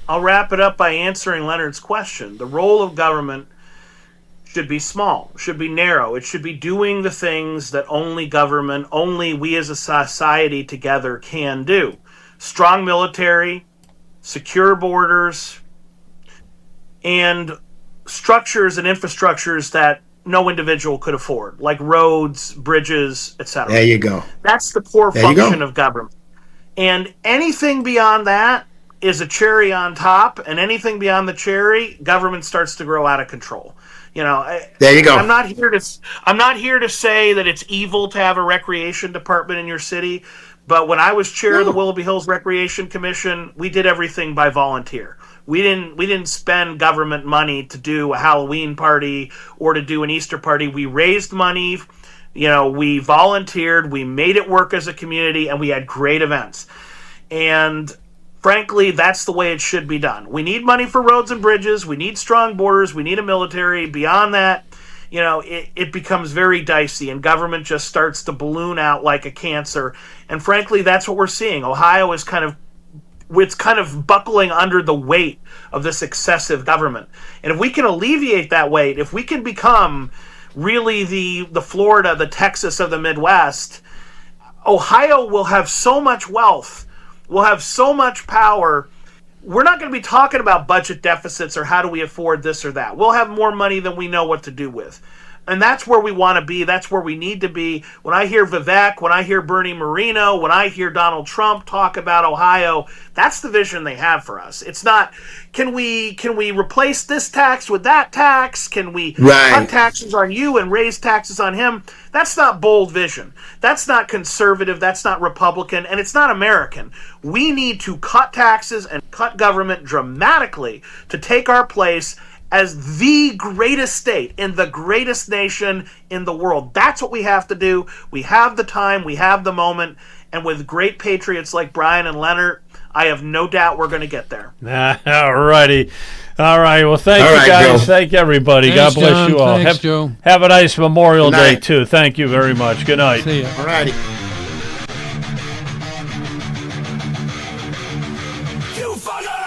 I'll wrap it up by answering Leonard's question. The role of government should be small, should be narrow. It should be doing the things that only we as a society together can do. Strong military, secure borders, and structures and infrastructures that no individual could afford, like roads, bridges, etc. There you go. That's the core function of government. And anything beyond that is a cherry on top, and anything beyond the cherry, government starts to grow out of control. There you go. I'm not here to say that it's evil to have a recreation department in your city, but when I was chair of the Willoughby Hills Recreation Commission, we did everything by volunteer. We didn't spend government money to do a Halloween party or to do an Easter party. We raised money, we volunteered, we made it work as a community, and we had great events. And frankly, that's the way it should be done. We need money for roads and bridges. We need strong borders. We need a military. Beyond that, it becomes very dicey, and government just starts to balloon out like a cancer. And frankly, that's what we're seeing. Ohio is kind of buckling under the weight of this excessive government. And if we can alleviate that weight, if we can become really the Florida, the Texas of the Midwest, Ohio will have so much wealth, will have so much power. We're not going to be talking about budget deficits or how do we afford this or that. We'll have more money than we know what to do with. And that's where we want to be. That's where we need to be. When I hear Vivek, when I hear Bernie Moreno, when I hear Donald Trump talk about Ohio, that's the vision they have for us. It's not, can we replace this tax with that tax? Can we cut taxes on you and raise taxes on him? That's not bold vision. That's not conservative. That's not Republican. And it's not American. We need to cut taxes and cut government dramatically to take our place as the greatest state in the greatest nation in the world. That's what we have to do. We have the time, we have the moment, and with great patriots like Brian and Leonard, I have no doubt we're going to get there. All righty. All right. Well, thank you, guys. Joe. Thank everybody. Thanks, God bless John. you all. Thanks, Joe. Have a nice Memorial Good Day, night. too. Thank you very much. Good night. See ya. All righty. You fucker!